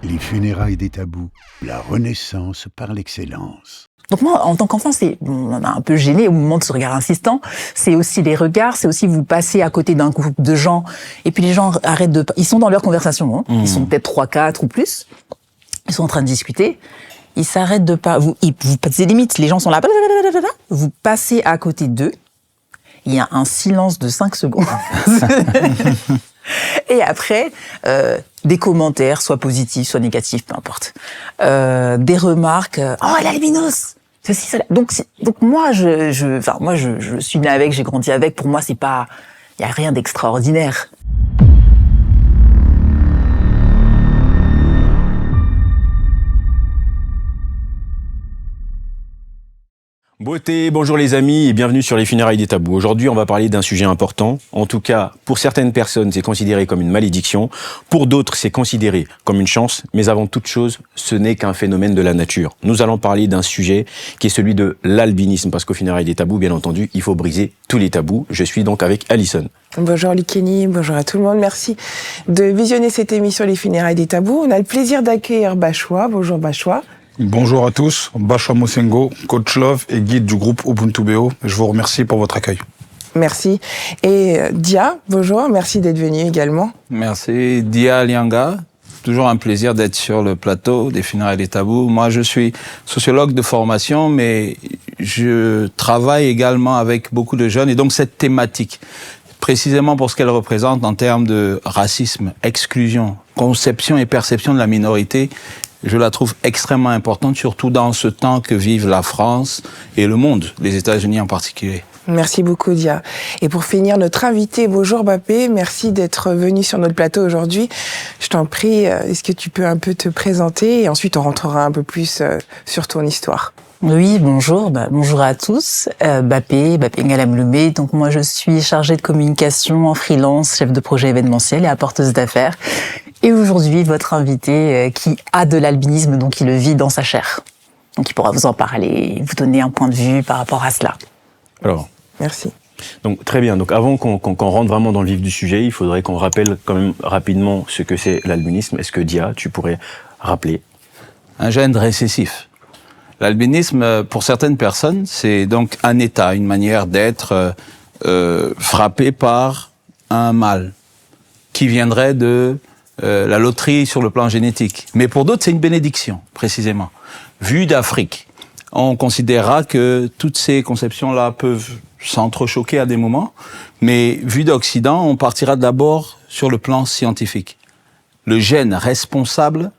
Les funérailles des tabous, la renaissance par l'excellence. Donc moi, en tant qu'enfant, on m'a un peu gêné au moment de ce regard insistant. C'est aussi les regards, c'est aussi vous passez à côté d'un groupe de gens, et puis les gens ils sont dans leur conversation, hein. Ils sont peut-être 3, 4 ou plus. Ils sont en train de discuter. Ils s'arrêtent de pas, vous passez limite, les gens sont là, vous passez à côté d'eux. Il y a un silence de 5 secondes. Et après, des commentaires, soit positifs, soit négatifs, peu importe. Des remarques, oh, l'albinos! Ceci, cela. Donc moi, je suis né avec, j'ai grandi avec. Pour moi, il y a rien d'extraordinaire. Beauté, bonjour les amis et bienvenue sur les funérailles des tabous. Aujourd'hui, on va parler d'un sujet important. En tout cas, pour certaines personnes, c'est considéré comme une malédiction. Pour d'autres, c'est considéré comme une chance. Mais avant toute chose, ce n'est qu'un phénomène de la nature. Nous allons parler d'un sujet qui est celui de l'albinisme. Parce qu'aux funérailles des tabous, bien entendu, il faut briser tous les tabous. Je suis donc avec Alison. Bonjour Lucchini, bonjour à tout le monde. Merci de visionner cette émission Les funérailles des tabous. On a le plaisir d'accueillir Bachoua. Bonjour Bachoua. Bonjour à tous, Bachoua Mosengo, coach love et guide du groupe Ubuntu BO. Je vous remercie pour votre accueil. Merci. Et Dia, bonjour, merci d'être venu également. Merci. Dia Lianga, toujours un plaisir d'être sur le plateau des funérailles des tabous. Moi, je suis sociologue de formation, mais je travaille également avec beaucoup de jeunes. Et donc, cette thématique, précisément pour ce qu'elle représente en termes de racisme, exclusion, conception et perception de la minorité, je la trouve extrêmement importante, surtout dans ce temps que vivent la France et le monde, les États-Unis en particulier. Merci beaucoup, Dia. Et pour finir, notre invité, bonjour Bappé, merci d'être venu sur notre plateau aujourd'hui. Je t'en prie, est-ce que tu peux un peu te présenter et ensuite on rentrera un peu plus sur ton histoire. Oui, bonjour. Bonjour à tous. Bappé Ngalam Lumé. Donc moi, je suis chargée de communication en freelance, chef de projet événementiel et apporteuse d'affaires. Et aujourd'hui, votre invité qui a de l'albinisme, donc il le vit dans sa chair. Donc il pourra vous en parler, vous donner un point de vue par rapport à cela. Alors, merci. Donc très bien. Donc avant qu'on rentre vraiment dans le vif du sujet, il faudrait qu'on rappelle quand même rapidement ce que c'est l'albinisme. Est-ce que Dia, tu pourrais rappeler? Un gène récessif. L'albinisme, pour certaines personnes, c'est donc un état, une manière d'être frappé par un mal qui viendrait de la loterie sur le plan génétique. Mais pour d'autres, c'est une bénédiction, précisément. Vu d'Afrique, on considérera que toutes ces conceptions-là peuvent s'entrechoquer à des moments, mais vu d'Occident, on partira d'abord sur le plan scientifique. Le gène responsable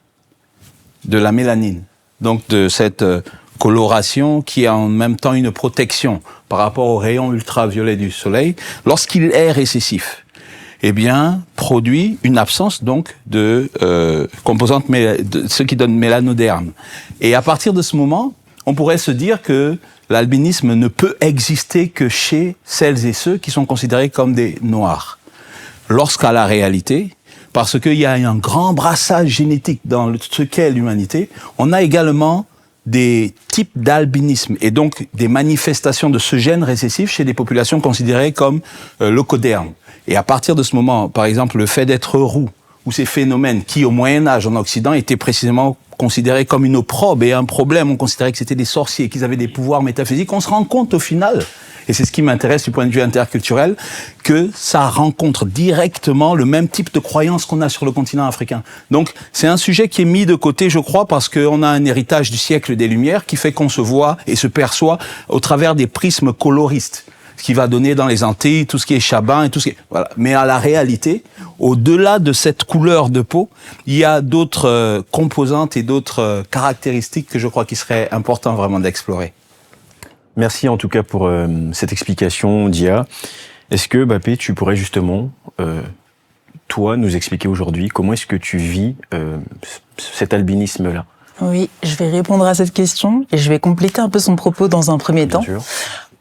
de la mélanine, donc de cette coloration qui est en même temps une protection par rapport aux rayons ultraviolets du soleil, lorsqu'il est récessif, eh bien, produit une absence donc de composantes, de ce qui donne mélanoderme. Et à partir de ce moment, on pourrait se dire que l'albinisme ne peut exister que chez celles et ceux qui sont considérés comme des noirs. Lorsqu'à la réalité, parce qu'il y a un grand brassage génétique dans ce qu'est l'humanité, on a également des types d'albinisme et donc des manifestations de ce gène récessif chez des populations considérées comme leucodermes. Et à partir de ce moment, par exemple, le fait d'être roux, ou ces phénomènes qui, au Moyen-Âge, en Occident, étaient précisément considérés comme une opprobre et un problème, on considérait que c'était des sorciers, qu'ils avaient des pouvoirs métaphysiques, on se rend compte au final, et c'est ce qui m'intéresse du point de vue interculturel, que ça rencontre directement le même type de croyances qu'on a sur le continent africain. Donc, c'est un sujet qui est mis de côté, je crois, parce qu'on a un héritage du siècle des Lumières qui fait qu'on se voit et se perçoit au travers des prismes coloristes. Ce qui va donner dans les Antilles tout ce qui est chabin et tout ce qui est... Voilà. Mais à la réalité, au-delà de cette couleur de peau, il y a d'autres composantes et d'autres caractéristiques que je crois qu'il serait important vraiment d'explorer. Merci en tout cas pour cette explication, Dia. Est-ce que, Bappé, tu pourrais justement, toi, nous expliquer aujourd'hui comment est-ce que tu vis cet albinisme-là? Oui, je vais répondre à cette question et je vais compléter un peu son propos dans un premier temps. Bien sûr.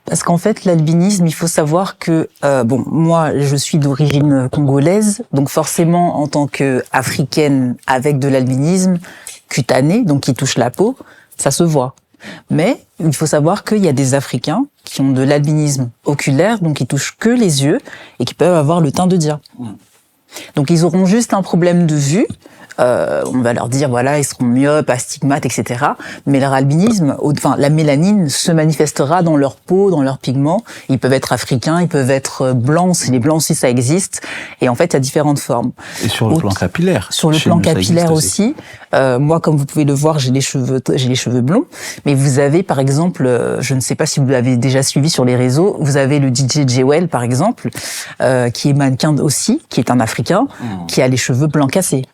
Parce qu'en fait, l'albinisme, il faut savoir que, moi, je suis d'origine congolaise, donc forcément, en tant qu'Africaine avec de l'albinisme cutané, donc qui touche la peau, ça se voit. Mais il faut savoir qu'il y a des Africains qui ont de l'albinisme oculaire, donc qui touchent que les yeux et qui peuvent avoir le teint de Dia. Donc ils auront juste un problème de vue. On va leur dire, voilà, ils seront myopes, astigmates, etc. Mais leur albinisme, enfin, la mélanine se manifestera dans leur peau, dans leurs pigments. Ils peuvent être africains, ils peuvent être blancs, si les blancs aussi ça existe. Et en fait, il y a différentes formes. Et sur le plan capillaire. Sur le Chez plan nous, ça capillaire existe aussi. Moi, comme vous pouvez le voir, j'ai les cheveux blonds. Mais vous avez, par exemple, je ne sais pas si vous l'avez déjà suivi sur les réseaux, vous avez le DJ Jewel, par exemple, qui est mannequin aussi, qui est un Africain, qui a les cheveux blancs cassés.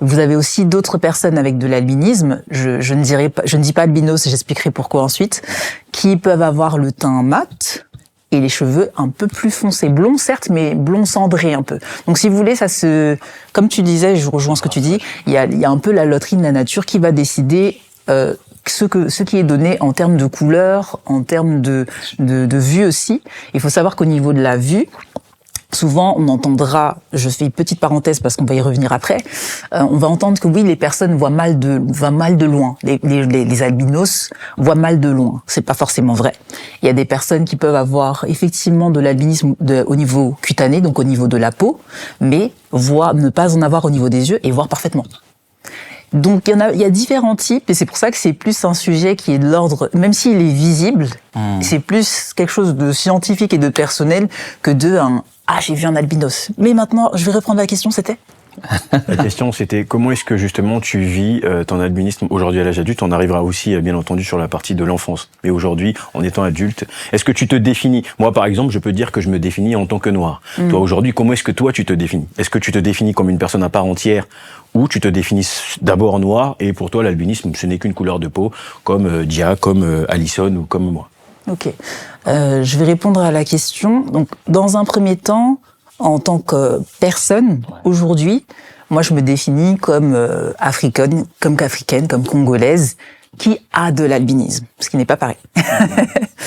Vous avez aussi d'autres personnes avec de l'albinisme, je ne dis pas albinos, j'expliquerai pourquoi ensuite, qui peuvent avoir le teint mat et les cheveux un peu plus foncés, blonds certes, mais blonds cendrés un peu. Donc si vous voulez, comme tu disais, je rejoins ce que tu dis, il y a un peu la loterie de la nature qui va décider ce qui est donné en termes de couleur, en termes de vue aussi. Il faut savoir qu'au niveau de la vue, souvent, on entendra, je fais une petite parenthèse parce qu'on va y revenir après, on va entendre que oui, les personnes voient mal de loin. Les albinos voient mal de loin. C'est pas forcément vrai. Il y a des personnes qui peuvent avoir effectivement de l'albinisme au niveau cutané, donc au niveau de la peau, mais ne pas en avoir au niveau des yeux et voir parfaitement. Donc il y a différents types et c'est pour ça que c'est plus un sujet qui est de l'ordre, même s'il est visible, c'est plus quelque chose de scientifique et de personnel que j'ai vu un albinos. Mais maintenant, je vais reprendre la question, c'était ? La question, c'était comment est-ce que justement tu vis ton albinisme aujourd'hui à l'âge adulte? On arrivera aussi, bien entendu, sur la partie de l'enfance. Mais aujourd'hui, en étant adulte, est-ce que tu te définis? Moi, par exemple, je peux dire que je me définis en tant que noir. Toi, aujourd'hui, comment est-ce que toi, tu te définis? Est-ce que tu te définis comme une personne à part entière ou tu te définis d'abord noir et pour toi, l'albinisme, ce n'est qu'une couleur de peau comme Dia, comme Alison ou comme moi? Ok. Je vais répondre à la question. Donc, dans un premier temps, en tant que personne, aujourd'hui, moi, je me définis comme africaine, comme congolaise, qui a de l'albinisme, ce qui n'est pas pareil.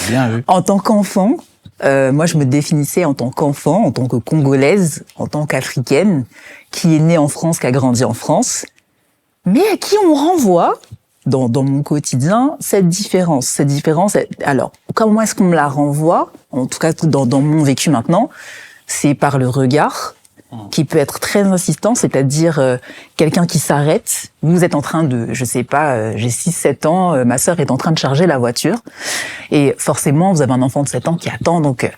Bien vu. En tant qu'enfant, moi, je me définissais en tant qu'enfant, en tant que congolaise, en tant qu'africaine, qui est née en France, qui a grandi en France, mais à qui on renvoie dans mon quotidien cette différence. Alors, comment est-ce qu'on me la renvoie? En tout cas, dans mon vécu maintenant, c'est par le regard, qui peut être très insistant, c'est-à-dire quelqu'un qui s'arrête. Vous êtes en train de, je sais pas, j'ai 6-7 ans, ma sœur est en train de charger la voiture, et forcément, vous avez un enfant de 7 ans qui attend, donc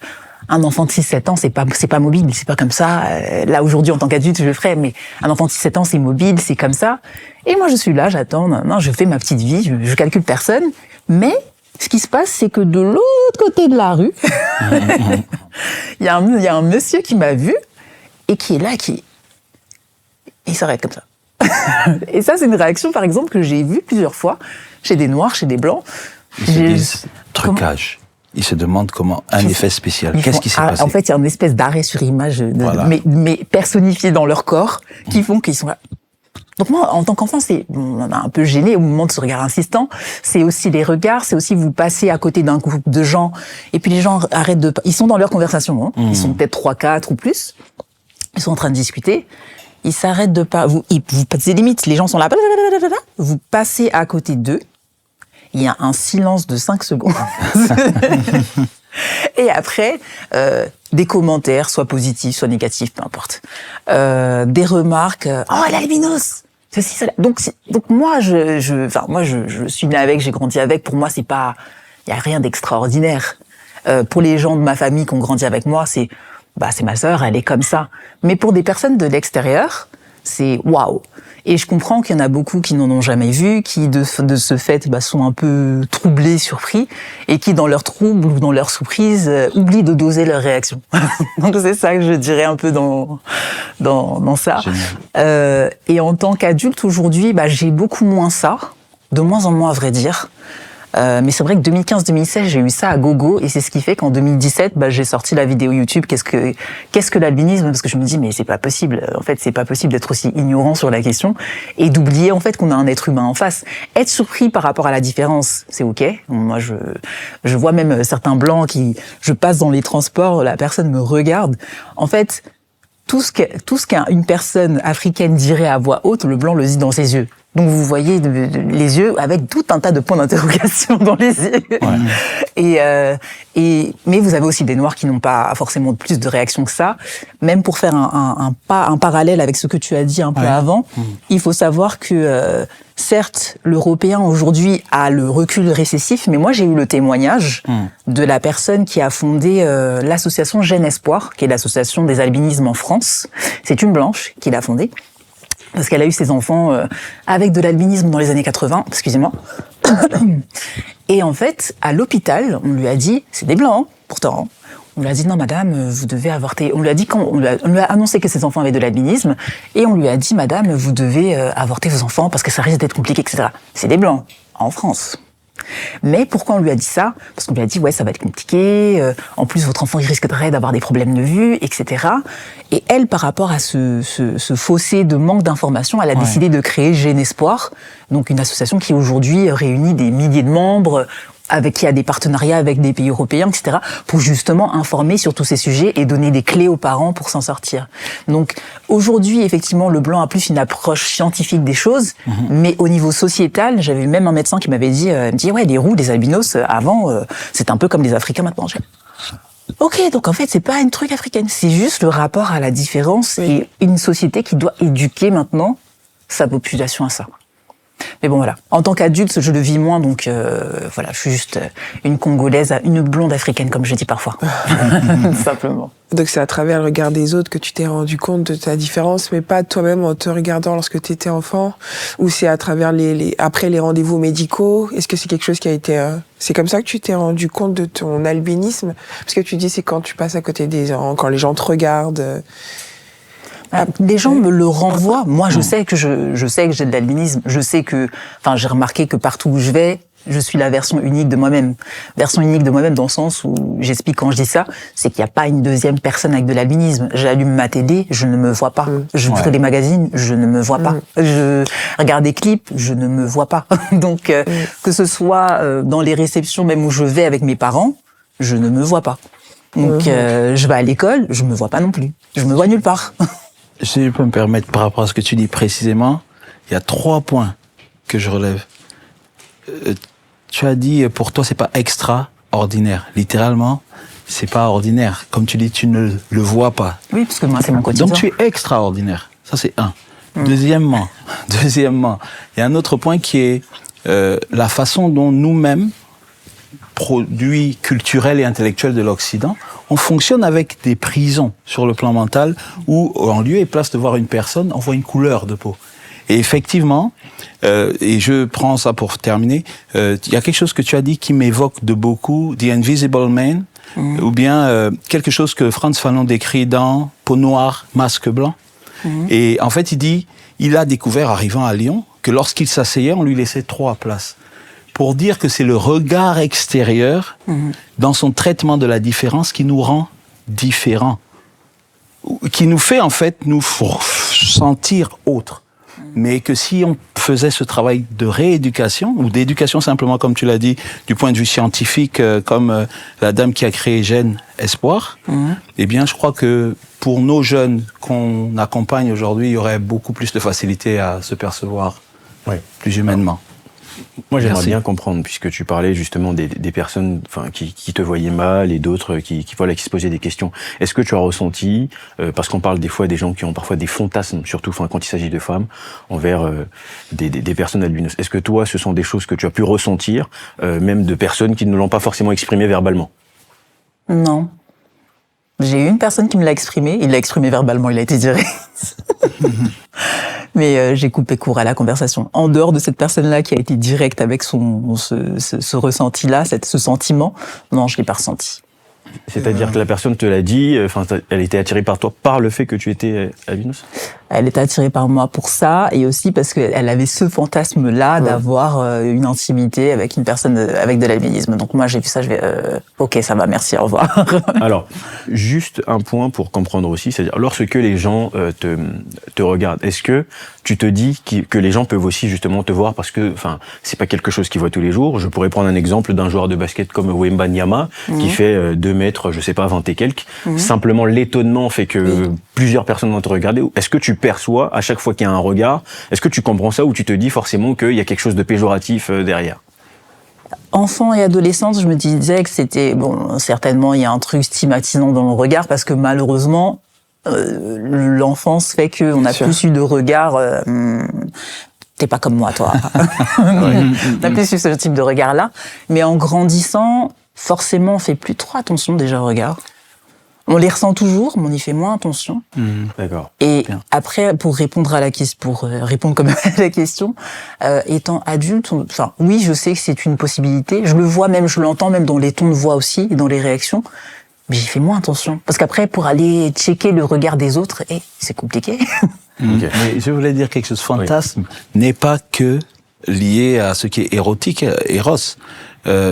un enfant de 6-7 ans, c'est pas mobile, c'est pas comme ça. Là, aujourd'hui, en tant qu'adulte, je le ferais, mais un enfant de 6-7 ans, c'est mobile, c'est comme ça. Et moi, je suis là, j'attends, je fais ma petite vie, je calcule personne, mais ce qui se passe, c'est que de l'autre côté de la rue, il y a un monsieur qui m'a vu et qui est là, il s'arrête comme ça. Et ça, c'est une réaction, par exemple, que j'ai vue plusieurs fois chez des Noirs, chez des Blancs. Ils se disent trucage. Ils se demandent comment un effet spécial. Qu'est-ce qui s'est passé? En fait, il y a une espèce d'arrêt sur image, Voilà. mais personnifié dans leur corps, qui font qu'ils sont là. Donc moi, en tant qu'enfant, on a un peu gêné au moment de ce regard insistant. C'est aussi les regards, c'est aussi vous passez à côté d'un groupe de gens, et puis les gens arrêtent ils sont dans leur conversation, hein. Ils sont peut-être 3-4 ou plus. Ils sont en train de discuter. Ils s'arrêtent de pas, vous passez limite, les gens sont là, vous passez à côté d'eux. Il y a un silence de 5 secondes. Et après, des commentaires, soit positifs, soit négatifs, peu importe. Des remarques, oh, l'albinos! Ceci, cela. Donc moi, je suis née avec, j'ai grandi avec. Pour moi, il y a rien d'extraordinaire. Pour les gens de ma famille qui ont grandi avec moi, c'est ma sœur, elle est comme ça. Mais pour des personnes de l'extérieur, c'est waouh. Et je comprends qu'il y en a beaucoup qui n'en ont jamais vu, qui de ce fait sont un peu troublés, surpris, et qui dans leur trouble ou dans leur surprise oublient de doser leur réaction. Donc c'est ça que je dirais un peu dans ça. Et en tant qu'adulte aujourd'hui, j'ai beaucoup moins ça, de moins en moins à vrai dire. Mais c'est vrai que 2015-2016, j'ai eu ça à gogo, et c'est ce qui fait qu'en 2017, j'ai sorti la vidéo YouTube. Qu'est-ce que l'albinisme? Parce que je me dis, mais c'est pas possible. En fait, c'est pas possible d'être aussi ignorant sur la question et d'oublier en fait qu'on a un être humain en face. Être surpris par rapport à la différence, c'est ok. Moi, je vois même certains blancs je passe dans les transports, la personne me regarde. En fait, tout ce qu'une personne africaine dirait à voix haute, le blanc le dit dans ses yeux. Donc vous voyez les yeux avec tout un tas de points d'interrogation dans les yeux. Mais vous avez aussi des noirs qui n'ont pas forcément plus de réaction que ça. Même pour faire un parallèle avec ce que tu as dit un peu avant, il faut savoir que certes, l'Européen aujourd'hui a le recul récessif, mais moi j'ai eu le témoignage de la personne qui a fondé l'association Jeune Espoir, qui est l'association des albinismes en France. C'est une blanche qui l'a fondée. Parce qu'elle a eu ses enfants avec de l'albinisme dans les années 80, excusez-moi. Et en fait, à l'hôpital, on lui a dit, c'est des blancs, pourtant, on lui a dit, non madame, vous devez avorter. On lui a annoncé que ses enfants avaient de l'albinisme, et on lui a dit, madame, vous devez avorter vos enfants parce que ça risque d'être compliqué, etc. C'est des blancs, en France. Mais pourquoi on lui a dit ça? Parce qu'on lui a dit, ouais, ça va être compliqué, en plus votre enfant il risquerait d'avoir des problèmes de vue, etc. Et elle, par rapport à ce fossé de manque d'information, elle a décidé de créer Jeune Espoir, donc une association qui aujourd'hui réunit des milliers de membres, avec qui a des partenariats avec des pays européens, etc., pour justement informer sur tous ces sujets et donner des clés aux parents pour s'en sortir. Donc aujourd'hui, effectivement, le blanc a plus une approche scientifique des choses, mais au niveau sociétal, j'avais même un médecin qui m'avait dit, ouais, les roux, les albinos, avant, c'est un peu comme les Africains maintenant. Ok, donc en fait, c'est pas un truc africain, c'est juste le rapport à la différence et une société qui doit éduquer maintenant sa population à ça. Mais bon, voilà. En tant qu'adulte, je le vis moins, donc voilà, je suis juste une Congolaise, une blonde africaine, comme je dis parfois. Simplement. Donc c'est à travers le regard des autres que tu t'es rendu compte de ta différence, mais pas toi-même en te regardant lorsque tu étais enfant, ou c'est à travers après les rendez-vous médicaux? Est-ce que c'est quelque chose qui a été... C'est comme ça que tu t'es rendu compte de ton albinisme? Parce que tu dis c'est quand tu passes à côté des gens, quand les gens te regardent... Les gens me le renvoient. Moi, je sais que je sais que j'ai de l'albinisme. Je sais que, enfin, j'ai remarqué que partout où je vais, je suis la version unique de moi-même. Version unique de moi-même dans le sens où j'explique quand je dis ça, c'est qu'il n'y a pas une deuxième personne avec de l'albinisme. J'allume ma télé, je ne me vois pas. Je ouvre les magazines, je ne me vois pas. Je regarde des clips, je ne me vois pas. Donc, que ce soit dans les réceptions, même où je vais avec mes parents, je ne me vois pas. Donc, je vais à l'école, je me vois pas non plus. Je me vois nulle part. Si je peux me permettre, par rapport à ce que tu dis précisément, il y a 3 points que je relève. Tu as dit, pour toi, c'est pas extraordinaire. Littéralement, c'est pas ordinaire. Comme tu dis, tu ne le vois pas. Oui, parce que moi, c'est mon quotidien. Donc, tu es extraordinaire. Ça, c'est un. Deuxièmement, il y a un autre point qui est la façon dont nous-mêmes, produits culturels et intellectuels de l'Occident, on fonctionne avec des prisons sur le plan mental où, en lieu et place de voir une personne, on voit une couleur de peau. Et effectivement, et je prends ça pour terminer, il y a quelque chose que tu as dit qui m'évoque de beaucoup, The Invisible Man, ou bien quelque chose que Frantz Fanon décrit dans Peau noire, masque blanc. Et en fait, il dit, il a découvert, arrivant à Lyon, que lorsqu'il s'asseyait, on lui laissait 3 places. Pour dire que c'est le regard extérieur dans son traitement de la différence qui nous rend différents, qui nous fait en fait nous sentir autres. Mais que si on faisait ce travail de rééducation, ou d'éducation simplement comme tu l'as dit, du point de vue scientifique, comme la dame qui a créé Jeune Espoir, eh bien je crois que pour nos jeunes qu'on accompagne aujourd'hui, il y aurait beaucoup plus de facilité à se percevoir plus humainement. Moi, j'aimerais bien comprendre, puisque tu parlais justement des personnes, enfin, qui te voyaient mal et d'autres qui se posaient des questions. Est-ce que tu as ressenti, parce qu'on parle des fois des gens qui ont parfois des fantasmes, surtout, enfin, quand il s'agit de femmes, envers des personnes albinos. Est-ce que toi, ce sont des choses que tu as pu ressentir, même de personnes qui ne l'ont pas forcément exprimé verbalement? Non. J'ai eu une personne qui me l'a exprimé. Il l'a exprimé verbalement, il a été direct. Mais j'ai coupé court à la conversation. En dehors de cette personne-là qui a été directe avec ce ressenti-là, ce sentiment, non, je l'ai pas ressenti. C'est-à-dire que la personne te l'a dit, enfin, elle était attirée par toi par le fait que tu étais albinos? Elle était attirée par moi pour ça, et aussi parce qu'elle avait ce fantasme-là d'avoir une intimité avec une personne avec de l'albinisme. Donc moi, j'ai vu ça, je vais, ok, ça va, merci, au revoir. Alors, juste un point pour comprendre aussi, c'est-à-dire, lorsque les gens te regardent, est-ce que tu te dis que les gens peuvent aussi justement te voir parce que, enfin, c'est pas quelque chose qu'ils voient tous les jours. Je pourrais prendre un exemple d'un joueur de basket comme Wemba Nyama, qui fait 2 mètres, je sais pas, 20 et quelques. Simplement, l'étonnement fait que plusieurs personnes vont te regarder. Est-ce que tu perçois à chaque fois qu'il y a un regard. Est-ce que tu comprends ça ou tu te dis forcément qu'il y a quelque chose de péjoratif derrière? Enfant et adolescente, je me disais que c'était, bon, certainement, il y a un truc stigmatisant dans le regard parce que malheureusement, l'enfance fait qu'on a plus eu de regard. T'es pas comme moi, toi. T'as plus eu ce type de regard-là. Mais en grandissant, forcément, on fait plus trop attention déjà au regard. On les ressent toujours, mais on y fait moins attention. D'accord. Et après, pour répondre à la question, répondre comme à la question, étant adulte, enfin, oui, je sais que c'est une possibilité. Je le vois même, je l'entends même dans les tons de voix aussi, et dans les réactions. Mais j'y fais moins attention. Parce qu'après, pour aller checker le regard des autres, c'est compliqué. Mais je voulais dire quelque chose. Fantasme n'est pas que lié à ce qui est érotique, éros.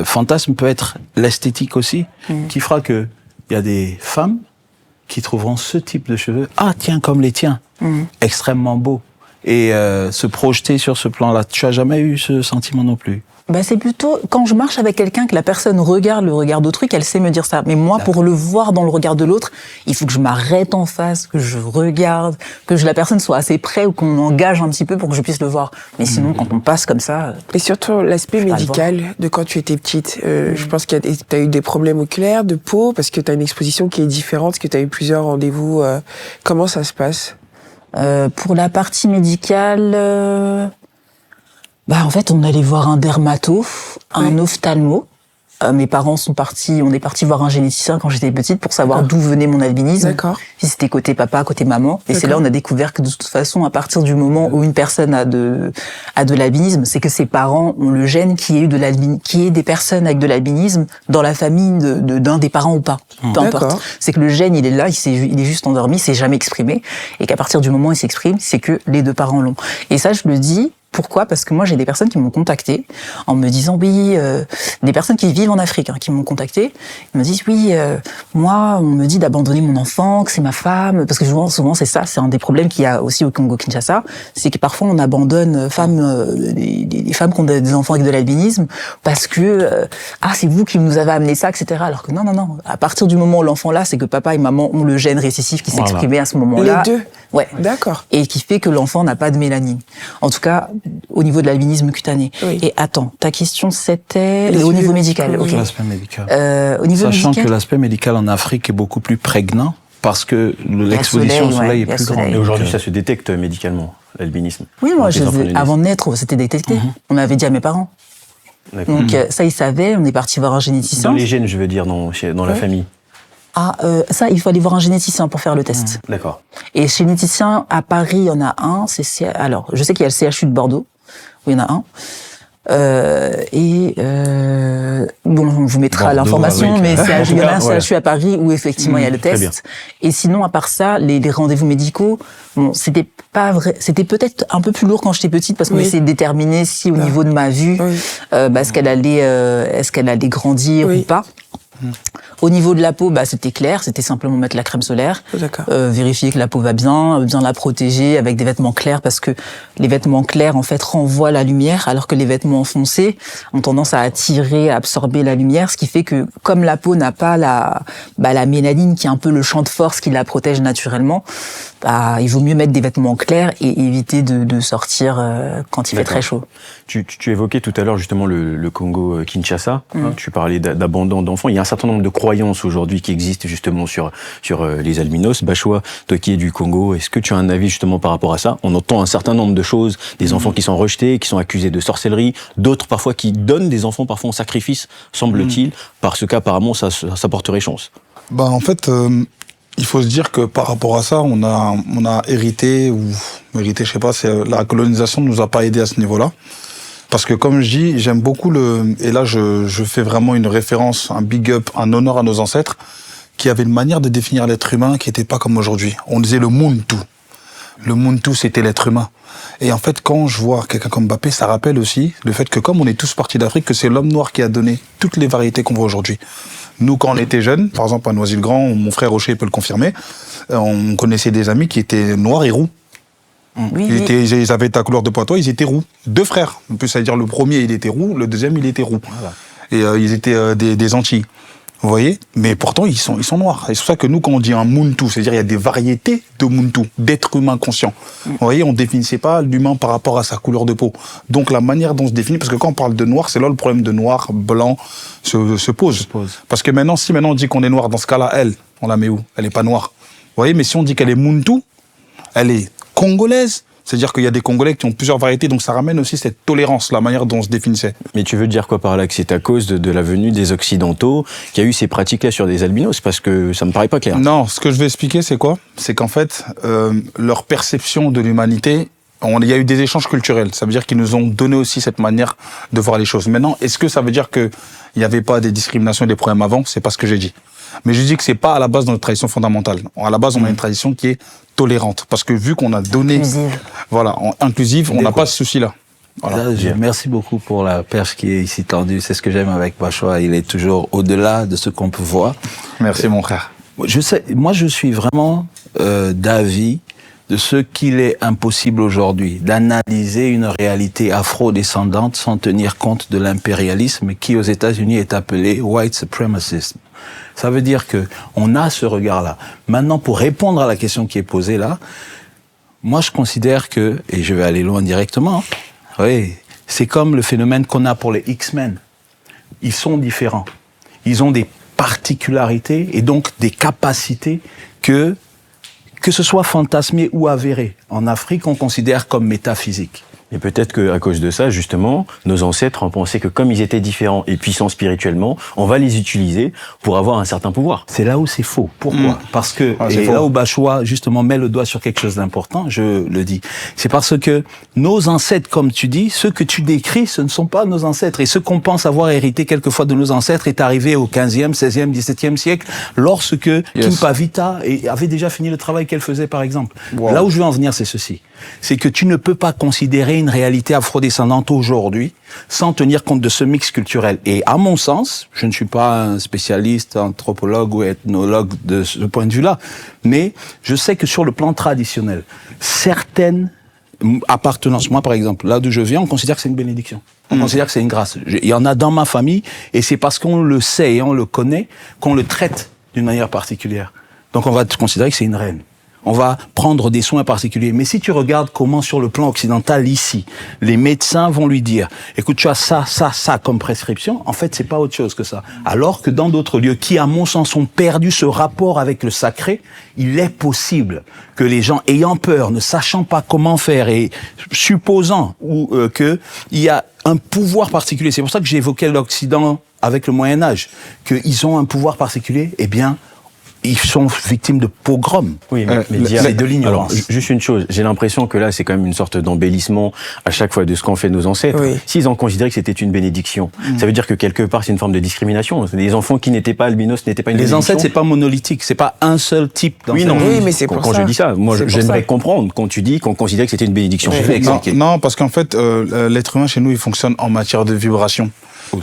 Fantasme peut être l'esthétique aussi, qui fera que il y a des femmes qui trouveront ce type de cheveux, tiens, comme les tiens, extrêmement beau. Et se projeter sur ce plan-là, tu as jamais eu ce sentiment non plus? Ben c'est plutôt quand je marche avec quelqu'un que la personne regarde le regard d'autrui qu'elle sait me dire ça. Mais moi, pour le voir dans le regard de l'autre, il faut que je m'arrête en face, que je regarde, que la personne soit assez près ou qu'on engage un petit peu pour que je puisse le voir. Mais sinon, quand on passe comme ça... Et surtout l'aspect médical de quand tu étais petite. Je pense que tu as eu des problèmes oculaires, de peau, parce que tu as une exposition qui est différente, que tu as eu plusieurs rendez-vous. Comment ça se passe? Pour la partie médicale... en fait, on allait voir un dermato, un ophtalmo. Mes parents sont partis, on est parti voir un généticien quand j'étais petite pour savoir d'où venait mon albinisme. D'accord. Si c'était côté papa, côté maman. Et c'est là on a découvert que de toute façon, à partir du moment où une personne a de l'albinisme, c'est que ses parents ont le gène qui est des personnes avec de l'albinisme dans la famille d'un des parents ou pas. Peu importe. C'est que le gène, il est là, il est juste endormi, il s'est jamais exprimé. Et qu'à partir du moment où il s'exprime, c'est que les deux parents l'ont. Et ça, je le dis, pourquoi? Parce que moi, j'ai des personnes qui m'ont contacté en me disant des personnes qui vivent en Afrique qui m'ont contacté. Ils me disent moi, on me dit d'abandonner mon enfant, que c'est ma femme, parce que souvent c'est ça, c'est un des problèmes qu'il y a aussi au Congo-Kinshasa, c'est que parfois on abandonne des femmes qui ont des enfants avec de l'albinisme parce que c'est vous qui nous avez amené ça, etc. Alors que non. À partir du moment où l'enfant là, c'est que papa et maman ont le gène récessif qui s'exprimait à ce moment-là. Les deux. Ouais. D'accord. Et qui fait que l'enfant n'a pas de mélanine. En tout cas, au niveau de l'albinisme cutané. Oui. Et attends, ta question c'était au niveau médical. Okay. L'aspect médical. Au niveau Sachant médical, que l'aspect médical en Afrique est beaucoup plus prégnant parce que l'exposition au soleil est plus grande. Et aujourd'hui, ça se détecte médicalement, l'albinisme. Oui, moi, avant de naître, c'était détecté. On m'avait dit à mes parents. Donc ça, ils savaient. On est parti voir un généticien. Dans les gènes, je veux dire, dans la famille. Ça, il faut aller voir un généticien pour faire le test. D'accord. Et généticien, à Paris, il y en a un. Alors, je sais qu'il y a le CHU de Bordeaux, où il y en a un. On vous mettra l'information, mais il y en a un CHU à Paris où effectivement il y a le test. Et sinon, à part ça, les rendez-vous médicaux, c'était pas vrai. C'était peut-être un peu plus lourd quand j'étais petite parce qu'on essayait de déterminer si au niveau de ma vue, est-ce qu'elle allait grandir ou pas. Au niveau de la peau, c'était clair, c'était simplement mettre la crème solaire, vérifier que la peau va bien la protéger avec des vêtements clairs parce que les vêtements clairs en fait renvoient la lumière alors que les vêtements foncés ont tendance à attirer, à absorber la lumière, ce qui fait que comme la peau n'a pas la mélanine qui est un peu le champ de force qui la protège naturellement, il vaut mieux mettre des vêtements clairs et éviter de sortir quand il fait très chaud. Tu évoquais tout à l'heure justement le Congo-Kinshasa, tu parlais d'abandon d'enfants. Il y a un certain nombre de croyances aujourd'hui qui existent justement sur les albinos. Bachoua, toi qui es du Congo, est-ce que tu as un avis justement par rapport à ça? On entend un certain nombre de choses, des enfants qui sont rejetés, qui sont accusés de sorcellerie, d'autres parfois qui donnent des enfants parfois en sacrifice, semble-t-il, parce qu'apparemment ça porterait chance. En fait, il faut se dire que par rapport à ça, on a hérité, je sais pas, la colonisation ne nous a pas aidés à ce niveau-là. Parce que comme je dis, j'aime beaucoup et là je fais vraiment une référence, un big up, un honneur à nos ancêtres, qui avaient une manière de définir l'être humain qui n'était pas comme aujourd'hui. On disait le Muntu. Le Muntu, c'était l'être humain. Et en fait, quand je vois quelqu'un comme Mbappé, ça rappelle aussi le fait que comme on est tous partis d'Afrique, que c'est l'homme noir qui a donné toutes les variétés qu'on voit aujourd'hui. Nous, quand on était jeunes, par exemple à Noisy-le-Grand, mon frère Rocher peut le confirmer, on connaissait des amis qui étaient noirs et roux. Ils avaient ta couleur de poitou, ils étaient roux. 2 frères. En plus, c'est-à-dire le premier, il était roux, le deuxième, il était roux. Voilà. Et ils étaient des Antilles. Vous voyez? Mais pourtant, ils sont noirs. Et c'est pour ça que nous, quand on dit un Muntu, c'est-à-dire il y a des variétés de Muntu, d'êtres humains conscients. Vous voyez, on définissait pas l'humain par rapport à sa couleur de peau. Donc la manière dont on se définit, parce que quand on parle de noir, c'est là le problème de noir, blanc se pose. Parce que maintenant, si maintenant on dit qu'on est noir, dans ce cas-là, elle, on la met où? Elle est pas noire. Vous voyez, mais si on dit qu'elle est Muntu, elle est congolaise. C'est-à-dire qu'il y a des Congolais qui ont plusieurs variétés, donc ça ramène aussi cette tolérance, la manière dont on se définissait. Mais tu veux dire quoi par là? Que c'est à cause de la venue des Occidentaux qu'il y a eu ces pratiques-là sur des albinos? Parce que ça me paraît pas clair. Non, ce que je vais expliquer, c'est quoi? C'est qu'en fait, leur perception de l'humanité, il y a eu des échanges culturels. Ça veut dire qu'ils nous ont donné aussi cette manière de voir les choses. Maintenant, est-ce que ça veut dire qu'il n'y avait pas des discriminations et des problèmes avant? C'est pas ce que j'ai dit. Mais je dis que c'est pas à la base de notre tradition fondamentale. À la base, on a une tradition qui est tolérante. Parce que vu qu'on a donné... Inclusive. Voilà, inclusive, on n'a pas ce souci-là. Voilà. Merci beaucoup pour la perche qui est ici tendue. C'est ce que j'aime avec Bachois. Il est toujours au-delà de ce qu'on peut voir. Merci, mon frère. Moi, je suis vraiment d'avis de ce qu'il est impossible aujourd'hui d'analyser une réalité afro-descendante sans tenir compte de l'impérialisme qui, aux États-Unis, est appelé white supremacism. Ça veut dire que on a ce regard-là. Maintenant, pour répondre à la question qui est posée là, moi, je considère que, et je vais aller loin directement, oui, c'est comme le phénomène qu'on a pour les X-Men. Ils sont différents. Ils ont des particularités et donc des capacités que ce soit fantasmé ou avéré. En Afrique, on considère comme métaphysique. Et peut-être qu'à cause de ça, justement, nos ancêtres ont pensé que comme ils étaient différents et puissants spirituellement, on va les utiliser pour avoir un certain pouvoir. C'est là où c'est faux. Pourquoi? Parce que, et là où Bachois, justement, met le doigt sur quelque chose d'important, je le dis. C'est parce que nos ancêtres, comme tu dis, ceux que tu décris, ce ne sont pas nos ancêtres. Et ce qu'on pense avoir hérité quelquefois de nos ancêtres est arrivé au 15e, 16e, 17e siècle, lorsque Kimpavita avait déjà fini le travail qu'elle faisait, par exemple. Wow. Là où je veux en venir, c'est ceci. C'est que tu ne peux pas considérer une réalité afrodescendante aujourd'hui sans tenir compte de ce mix culturel. Et à mon sens, je ne suis pas un spécialiste, anthropologue ou ethnologue de ce point de vue-là, mais je sais que sur le plan traditionnel, certaines appartenances, moi par exemple, là d'où je viens, on considère que c'est une bénédiction. On considère que c'est une grâce. Il y en a dans ma famille, et c'est parce qu'on le sait et on le connaît qu'on le traite d'une manière particulière. Donc on va considérer que c'est une reine. On va prendre des soins particuliers. Mais si tu regardes comment sur le plan occidental ici, les médecins vont lui dire, écoute, tu as ça comme prescription, en fait, c'est pas autre chose que ça. Alors que dans d'autres lieux qui, à mon sens, ont perdu ce rapport avec le sacré, il est possible que les gens ayant peur, ne sachant pas comment faire et supposant que il y a un pouvoir particulier. C'est pour ça que j'évoquais l'Occident avec le Moyen-Âge, qu'ils ont un pouvoir particulier, eh bien, ils sont victimes de pogroms. Oui, mais c'est de l'ignorance. Alors, juste une chose, j'ai l'impression que là, c'est quand même une sorte d'embellissement à chaque fois de ce qu'ont fait nos ancêtres. Oui. S'ils ont considéré que c'était une bénédiction, ça veut dire que quelque part, c'est une forme de discrimination. Les enfants qui n'étaient pas albinos n'étaient pas une bénédiction. Les ancêtres, c'est pas monolithique, c'est pas un seul type d'ancêtre. Oui, mais c'est pour quand ça. je dis ça, moi, j'aimerais comprendre quand tu dis qu'on considérait que c'était une bénédiction. Je vais expliquer. Non, parce qu'en fait, l'être humain chez nous, il fonctionne en matière de vibration.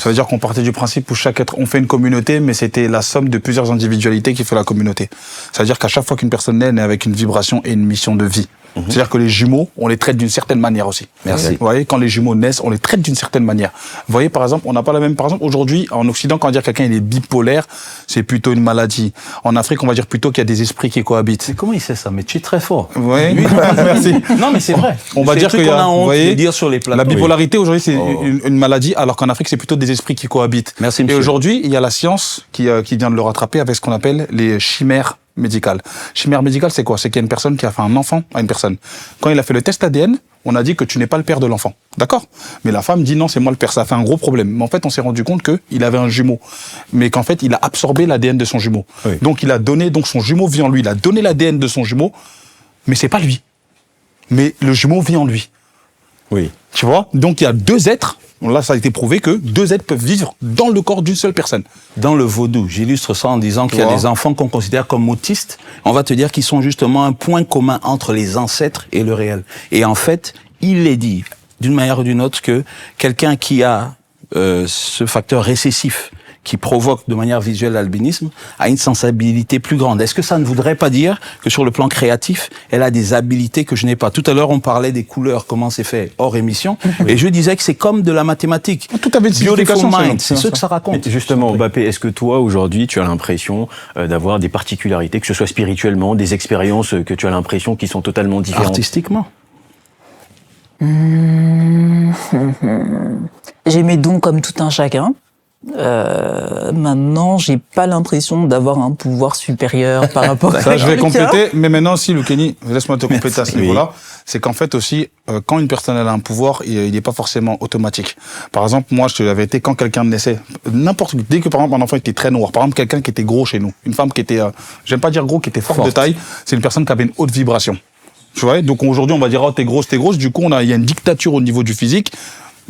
Ça veut dire qu'on partait du principe où chaque être, on fait une communauté, mais c'était la somme de plusieurs individualités qui fait la communauté. Ça veut dire qu'à chaque fois qu'une personne naît, elle est avec une vibration et une mission de vie. C'est-à-dire que les jumeaux, on les traite d'une certaine manière aussi. Merci. Vous voyez, quand les jumeaux naissent, on les traite d'une certaine manière. Vous voyez, par exemple, on n'a pas la même. Par exemple, aujourd'hui, en Occident, quand on dit quelqu'un il est bipolaire, c'est plutôt une maladie. En Afrique, on va dire plutôt qu'il y a des esprits qui cohabitent. Mais comment il sait ça? Mais tu es très fort. Oui, Lui, merci. Non, mais c'est vrai. On va dire qu'il y a, qu'on a honte vous voyez, de dire sur les plateaux. la bipolarité aujourd'hui c'est une maladie, alors qu'en Afrique c'est plutôt des esprits qui cohabitent. Merci, Et monsieur. aujourd'hui, il y a la science qui vient de le rattraper avec ce qu'on appelle les chimères médicales. Chimère médicale, c'est quoi? C'est qu'il y a une personne qui a fait un enfant à une personne. Quand il a fait le test ADN, on a dit que tu n'es pas le père de l'enfant. D'accord? Mais la femme dit non, c'est moi le père. Ça a fait un gros problème. Mais en fait, on s'est rendu compte qu'il avait un jumeau. Mais qu'en fait, il a absorbé l'ADN de son jumeau. Oui. Donc, il a donné, donc son jumeau vit en lui. Il a donné l'ADN de son jumeau, mais c'est pas lui. Mais le jumeau vit en lui. Oui. Tu vois? Donc, il y a deux êtres. Là, ça a été prouvé que deux êtres peuvent vivre dans le corps d'une seule personne. Dans le vaudou, j'illustre ça en disant qu'il y a des enfants qu'on considère comme autistes. On va te dire qu'ils sont justement un point commun entre les ancêtres et le réel. Et en fait, il est dit, d'une manière ou d'une autre, que quelqu'un qui a ce facteur récessif, qui provoque de manière visuelle l'albinisme a une sensibilité plus grande. Est-ce que ça ne voudrait pas dire que sur le plan créatif, elle a des habilités que je n'ai pas? Tout à l'heure, on parlait des couleurs, comment c'est fait hors émission, et je disais que c'est comme de la mathématique. Tout avait une signification. Mind, c'est ce que ça raconte. Et justement, Mbappé, est-ce que toi, aujourd'hui, tu as l'impression d'avoir des particularités, que ce soit spirituellement, des expériences que tu as l'impression qui sont totalement différentes? Artistiquement. J'ai mes dons comme tout un chacun. Maintenant, j'ai pas l'impression d'avoir un pouvoir supérieur par rapport à Ça, je vais quelqu'un. compléter, mais maintenant aussi, Loukeni, laisse-moi te compléter à ce Oui. niveau-là. C'est qu'en fait aussi, quand une personne elle a un pouvoir, il n'est pas forcément automatique. Par exemple, moi, je te l'avais été quand quelqu'un naissait, dès que par exemple un enfant était très noir, par exemple quelqu'un qui était gros chez nous, une femme qui était, j'aime pas dire gros, qui était forte de taille, c'est une personne qui avait une haute vibration. Tu vois, donc aujourd'hui on va dire oh t'es grosse. Du coup il y a une dictature au niveau du physique,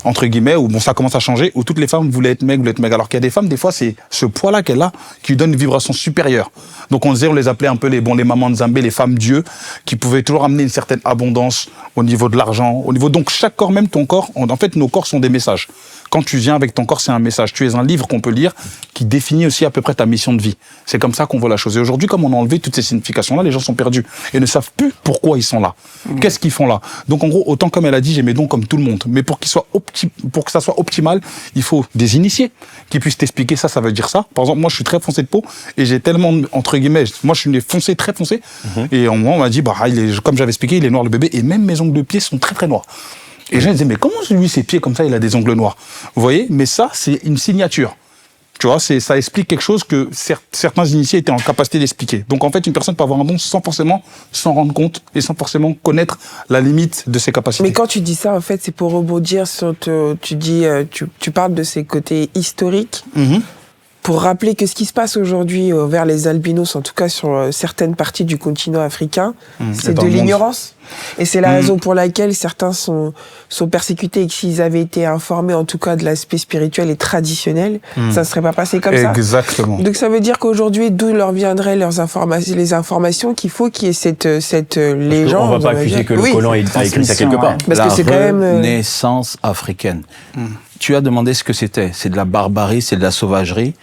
entre guillemets, où bon ça commence à changer, où toutes les femmes voulaient être maigres, alors qu'il y a des femmes des fois c'est ce poids-là qu'elle a qui lui donne une vibration supérieure. Donc on les appelait un peu les mamans de Zambé, les femmes dieux, qui pouvaient toujours amener une certaine abondance au niveau de l'argent, au niveau donc chaque corps, même ton corps, en fait nos corps sont des messages. Quand tu viens avec ton corps, c'est un message. Tu es un livre qu'on peut lire qui définit aussi à peu près ta mission de vie. C'est comme ça qu'on voit la chose. Et aujourd'hui, comme on a enlevé toutes ces significations-là, les gens sont perdus et ne savent plus pourquoi ils sont là. Qu'est-ce qu'ils font là? Donc en gros, autant comme elle a dit, j'ai mes dons comme tout le monde. Mais pour que ça soit optimal, il faut des initiés qui puissent t'expliquer ça veut dire ça. Par exemple, moi, je suis très foncé de peau et j'ai tellement, entre guillemets, moi, je suis foncé, très foncé. Et en moi, on m'a dit, comme j'avais expliqué, il est noir le bébé et même mes ongles de pied sont très très noirs. Et les gens disaient, mais comment lui, ses pieds comme ça, il a des ongles noirs? Vous voyez? Mais ça, c'est une signature. Tu vois, ça explique quelque chose que certains initiés étaient en capacité d'expliquer. Donc en fait, une personne peut avoir un don sans forcément s'en rendre compte et sans forcément connaître la limite de ses capacités. Mais quand tu dis ça, en fait, c'est pour rebondir sur tu parles de ces côtés historiques. Pour rappeler que ce qui se passe aujourd'hui vers les albinos, en tout cas sur certaines parties du continent africain, c'est de l'ignorance. Et c'est la raison pour laquelle certains sont persécutés et que s'ils avaient été informés, en tout cas de l'aspect spirituel et traditionnel, ça ne serait pas passé comme ça. Exactement. Donc ça veut dire qu'aujourd'hui, d'où leur viendraient les informations qu'il faut qu'il y ait cette légende. On va pas accuser que le colon a écrit ça quelque part. Parce que c'est quand même renaissance africaine. Tu as demandé ce que c'était. C'est de la barbarie, c'est de la sauvagerie.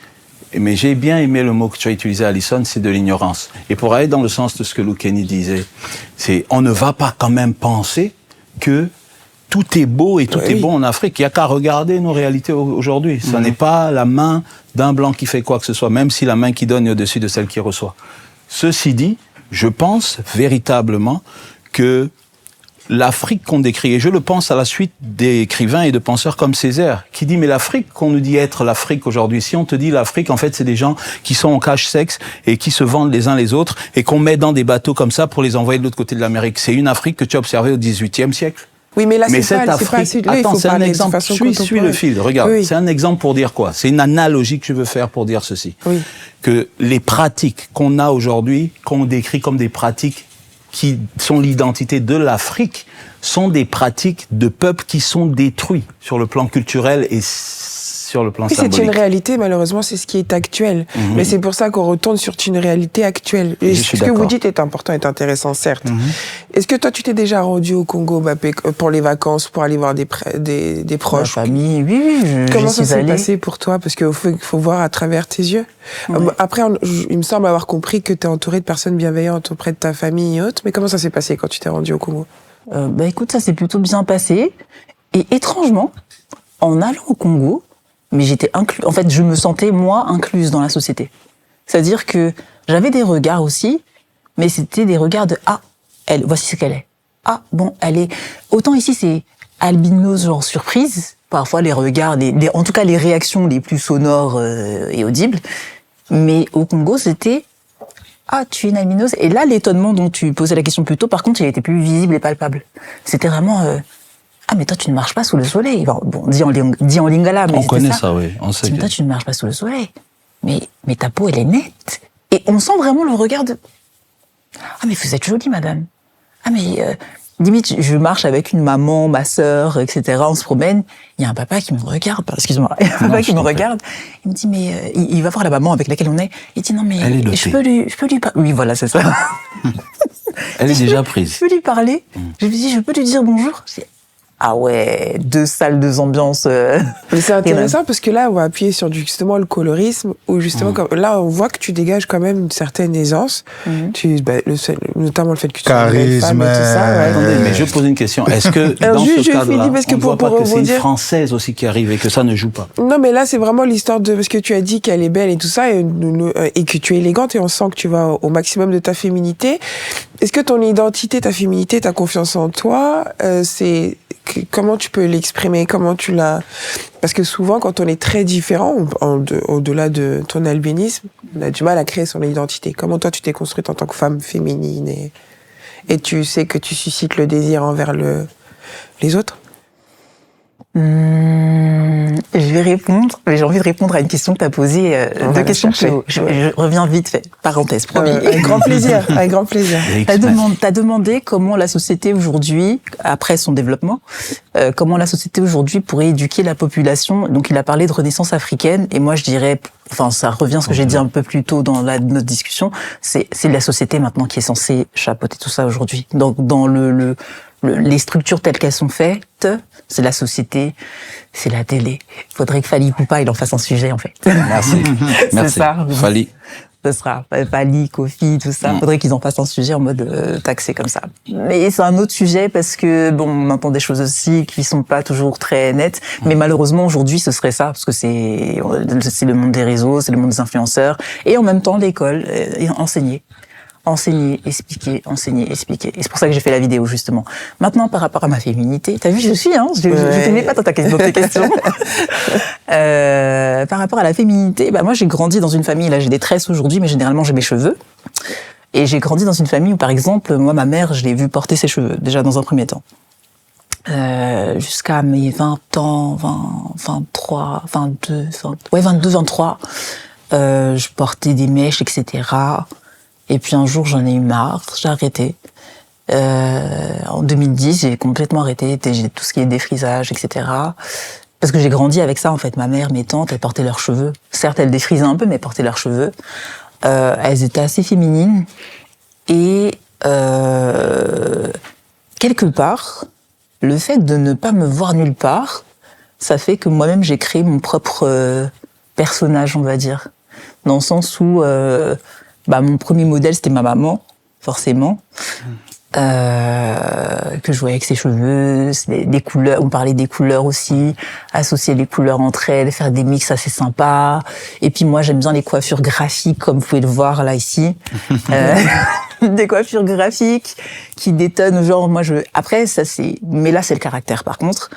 Mais j'ai bien aimé le mot que tu as utilisé, Alison, c'est de l'ignorance. Et pour aller dans le sens de ce que Loukeni disait, c'est on ne va pas quand même penser que tout est beau et tout est bon en Afrique. Il n'y a qu'à regarder nos réalités aujourd'hui. Ce n'est pas la main d'un blanc qui fait quoi que ce soit, même si la main qui donne est au-dessus de celle qui reçoit. Ceci dit, je pense véritablement que l'Afrique qu'on décrit, et je le pense à la suite d'écrivains et de penseurs comme Césaire, qui dit, mais l'Afrique qu'on nous dit être l'Afrique aujourd'hui, si on te dit l'Afrique, en fait, c'est des gens qui sont en cache-sexe et qui se vendent les uns les autres et qu'on met dans des bateaux comme ça pour les envoyer de l'autre côté de l'Amérique. C'est une Afrique que tu as observée au XVIIIe siècle. Oui, mais là, Mais c'est cette pas Afrique, assez. attends, c'est un exemple. Suis le fil. Regarde, c'est un exemple pour dire quoi? C'est une analogie que je veux faire pour dire ceci. Que les pratiques qu'on a aujourd'hui, qu'on décrit comme des pratiques qui sont l'identité de l'Afrique, sont des pratiques de peuples qui sont détruits sur le plan culturel et sur le plan symbolique. C'est une réalité, malheureusement, c'est ce qui est actuel. Mais c'est pour ça qu'on retourne sur une réalité actuelle. Et ce que vous dites est important, est intéressant, certes. Est-ce que toi, tu t'es déjà rendu au Congo, Mbappé, pour les vacances, pour aller voir des proches? Ma famille, oui. Comment ça s'est passé pour toi? Parce qu'il faut voir à travers tes yeux. Après, il me semble avoir compris que tu es entouré de personnes bienveillantes auprès de ta famille et autres. Mais comment ça s'est passé quand tu t'es rendu au Congo? Écoute, ça s'est plutôt bien passé. Et étrangement, en allant au Congo, mais j'étais inclus. En fait, je me sentais, moi, incluse dans la société. C'est-à-dire que j'avais des regards aussi, mais c'était des regards de « Ah, voici ce qu'elle est. Ah, bon, elle est... » Autant ici, c'est albinos, genre surprise. Parfois, les regards, en tout cas, les réactions les plus sonores et audibles. Mais au Congo, c'était « Ah, tu es une albinos ?» Et là, l'étonnement dont tu posais la question plus tôt, par contre, il était plus visible et palpable. C'était vraiment... Ah, mais toi, tu ne marches pas sous le soleil. Bon, dit en lingala, mais on connaît ça, oui. On sait mais toi, tu ne marches pas sous le soleil. Mais ta peau, elle est nette. Et on sent vraiment le regard de... Ah, mais vous êtes jolie, madame. Ah, mais... limite, je marche avec une maman, ma sœur, etc. On se promène. Il y a un papa qui me regarde. Excuse-moi. Il y a un papa qui me regarde. Il me dit, mais... il va voir la maman avec laquelle on est. Il dit, non, mais... Je peux lui parler. Oui, voilà, c'est ça. Elle est déjà prise. Je peux lui parler. Je lui dis, je peux lui dire bonjour. Ah ouais, 2 salles, 2 ambiances. Mais c'est intéressant parce que là, on va appuyer sur justement le colorisme, où justement, comme, là, on voit que tu dégages quand même une certaine aisance. Notamment le fait que tu sois une belle femme et tout ça. Ouais. Attendez, mais je pose une question. Est-ce que Alors, dans juste, ce cadre-là, parce que on ne voit pas que c'est une rebondir- Française aussi qui arrive et que ça ne joue pas? Non, mais là, c'est vraiment l'histoire de... Parce que tu as dit qu'elle est belle et tout ça, et que tu es élégante, et on sent que tu vas au maximum de ta féminité. Est-ce que ton identité, ta féminité, ta confiance en toi, comment tu peux l'exprimer? Comment tu l'as... Parce que souvent, quand on est très différent, au-delà de ton albinisme, on a du mal à créer son identité. Comment toi, tu t'es construite en tant que femme féminine et tu sais que tu suscites le désir envers les autres? Je vais répondre, mais j'ai envie de répondre à une question que tu as posée. On va 2 la questions. chercher. Je reviens vite fait. Parenthèse, promis. Avec grand plaisir, avec grand plaisir. T'as demandé comment la société aujourd'hui, après son développement, comment la société aujourd'hui pourrait éduquer la population. Donc il a parlé de renaissance africaine, et moi je dirais, enfin ça revient à ce que j'ai dit un peu plus tôt dans notre discussion, c'est la société maintenant qui est censée chapeauter tout ça aujourd'hui. Donc dans les structures telles qu'elles sont faites, c'est la société, c'est la télé. Il faudrait que Fally Ipupa il en fasse un sujet en fait. Merci. Merci. Ça. Fally. Ce sera Fally, Kofi, tout ça. Faudrait qu'ils en fassent un sujet en mode taxé comme ça. Mais c'est un autre sujet parce que bon, on entend des choses aussi qui sont pas toujours très nettes. Mais malheureusement aujourd'hui, ce serait ça parce que c'est le monde des réseaux, c'est le monde des influenceurs et en même temps l'école, enseigner, expliquer. Et c'est pour ça que j'ai fait la vidéo, justement. Maintenant, par rapport à ma féminité, t'as vu, je suis, hein, je t'aimais pas dans tes questions. Par rapport à la féminité, bah, moi, j'ai grandi dans une famille, là, j'ai des tresses aujourd'hui, mais généralement, j'ai mes cheveux. Et j'ai grandi dans une famille où, par exemple, moi, ma mère, je l'ai vue porter ses cheveux, déjà dans un premier temps. Jusqu'à mes 20 ans, 23, 22, 23, je portais des mèches, etc. Et puis un jour, j'en ai eu marre, j'ai arrêté. En 2010, j'ai complètement arrêté tout ce qui est défrisage, etc. Parce que j'ai grandi avec ça, en fait. Ma mère, mes tantes, elles portaient leurs cheveux. Certes, elles défrisaient un peu, mais elles portaient leurs cheveux. Elles étaient assez féminines. Et quelque part, le fait de ne pas me voir nulle part, ça fait que moi-même, j'ai créé mon propre personnage, on va dire. Dans le sens où... mon premier modèle, c'était ma maman, forcément, que je voyais avec ses cheveux, des couleurs, on parlait des couleurs aussi, associer les couleurs entre elles, faire des mix assez sympas. Et puis moi, j'aime bien les coiffures graphiques, comme vous pouvez le voir là, ici. Des coiffures graphiques qui détonnent, genre, après, ça c'est, mais là c'est le caractère par contre,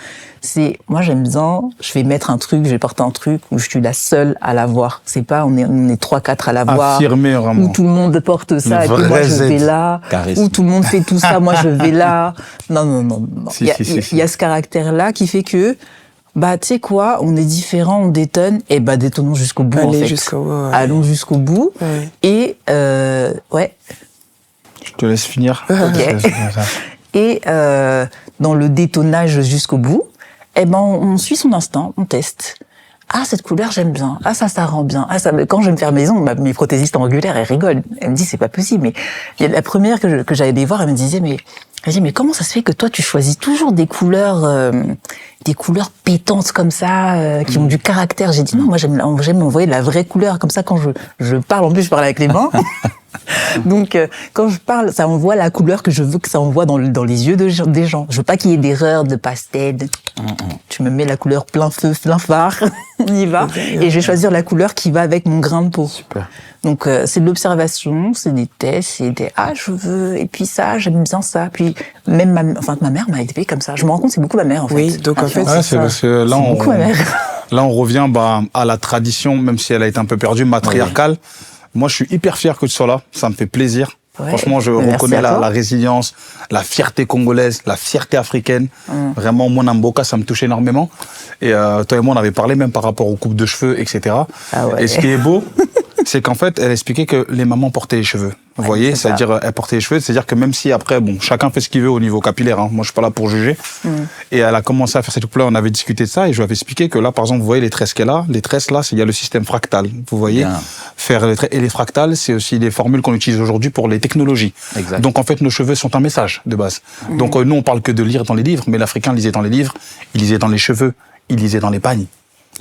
moi j'aime bien, je vais mettre un truc, je vais porter un truc où je suis la seule à l'avoir. C'est pas, on est 3-4 à l'avoir. Affirmé, vraiment. Où tout le monde porte ça et puis moi je vais là. Charisme. Où tout le monde fait tout ça, moi je vais là. Non. Il y a ce caractère-là qui fait que, tu sais quoi, on est différents, on détonne, et détonnons jusqu'au bout, en fait. Allons jusqu'au bout. Ouais. Et, Je te laisse finir. Ok. Et dans le détonnage jusqu'au bout, on suit son instinct, on teste. Ah, cette couleur, j'aime bien. Ah, ça rend bien. Ah, quand je vais me faire maison, mes prothésistes angulaires, elles rigolent. Elles me disent, c'est pas possible. Mais la première que j'allais voir, elle me disait, mais comment ça se fait que toi, tu choisis toujours des couleurs pétantes comme ça, qui ont du caractère? J'ai dit, non, moi, j'aime envoyer de la vraie couleur. Comme ça, quand je parle, en plus, je parle avec les mains. Donc, quand je parle, ça envoie la couleur que je veux que ça envoie dans les yeux des gens. Je veux pas qu'il y ait d'erreur de pastel. Tu me mets la couleur plein feu, plein phare, on y va. Et je vais choisir la couleur qui va avec mon grain de peau. Super. Donc, c'est de l'observation, c'est des tests, c'est des « ah, je veux », et puis ça, j'aime bien ça. Puis, même ma mère m'a élevé comme ça. Je me rends compte, c'est beaucoup ma mère, en fait. Oui, donc en fait, Ouais, c'est parce que là, beaucoup ma mère. Là, on revient à la tradition, même si elle a été un peu perdue, matriarcale. Moi, je suis hyper fier que tu sois là. Ça me fait plaisir. Ouais. Franchement, je Merci reconnais à toi. la résilience, la fierté congolaise, la fierté africaine. Vraiment, mon Mboka, ça me touche énormément. Et toi et moi, on avait parlé même par rapport aux coupes de cheveux, etc. Ah ouais. Et ce qui est beau, c'est qu'en fait, elle expliquait que les mamans portaient les cheveux. Vous voyez, c'est ça. c'est-à-dire elles portaient les cheveux, c'est-à-dire que même si après, bon, chacun fait ce qu'il veut au niveau capillaire, hein, moi je suis pas là pour juger. Et elle a commencé à faire ses trucs là, on avait discuté de ça et je lui avais expliqué que là, par exemple, vous voyez les tresses qu'elle a, les tresses là, il y a le système fractal. Vous voyez, Bien. faire les tresses et les fractales, c'est aussi des formules qu'on utilise aujourd'hui pour les technologies. Exact. Donc en fait, nos cheveux sont un message de base. Donc nous, on parle que de lire dans les livres, mais l'Africain lisait dans les livres, il lisait dans les cheveux, il lisait dans les pagnes.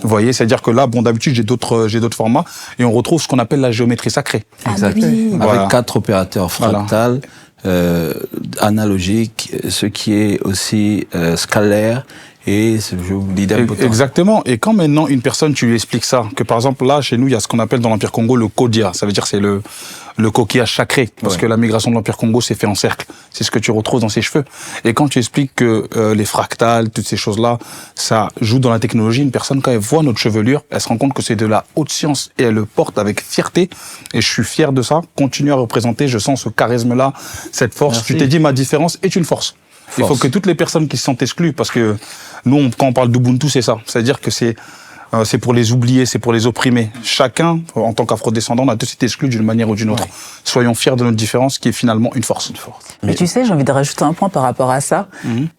Vous voyez, c'est-à-dire que là, bon, d'habitude, j'ai d'autres formats et on retrouve ce qu'on appelle la géométrie sacrée. Exact. oui. Voilà. Avec 4 opérateurs fractales, analogiques, ce qui est aussi scalaire et l'idem potentiel. Exactement. Et quand maintenant une personne, tu lui expliques ça, que par exemple là, chez nous, il y a ce qu'on appelle dans l'Empire Congo le kodia. Ça veut dire c'est le coquillage sacré, parce que la migration de l'Empire Congo s'est fait en cercle. C'est ce que tu retrouves dans ses cheveux. Et quand tu expliques que les fractales, toutes ces choses-là, ça joue dans la technologie, une personne, quand elle voit notre chevelure, elle se rend compte que c'est de la haute science et elle le porte avec fierté. Et je suis fier de ça. Continue à représenter, je sens ce charisme-là, cette force. Merci. Tu t'es dit, ma différence est une force. Il faut que toutes les personnes qui se sentent exclues, parce que nous, quand on parle d'Ubuntu, c'est ça. C'est-à-dire que c'est pour les oublier, c'est pour les opprimer. Chacun, en tant qu'afrodescendant, on a tous été exclus d'une manière ou d'une autre. Soyons fiers de notre différence, qui est finalement une force. Mais tu sais, j'ai envie de rajouter un point par rapport à ça,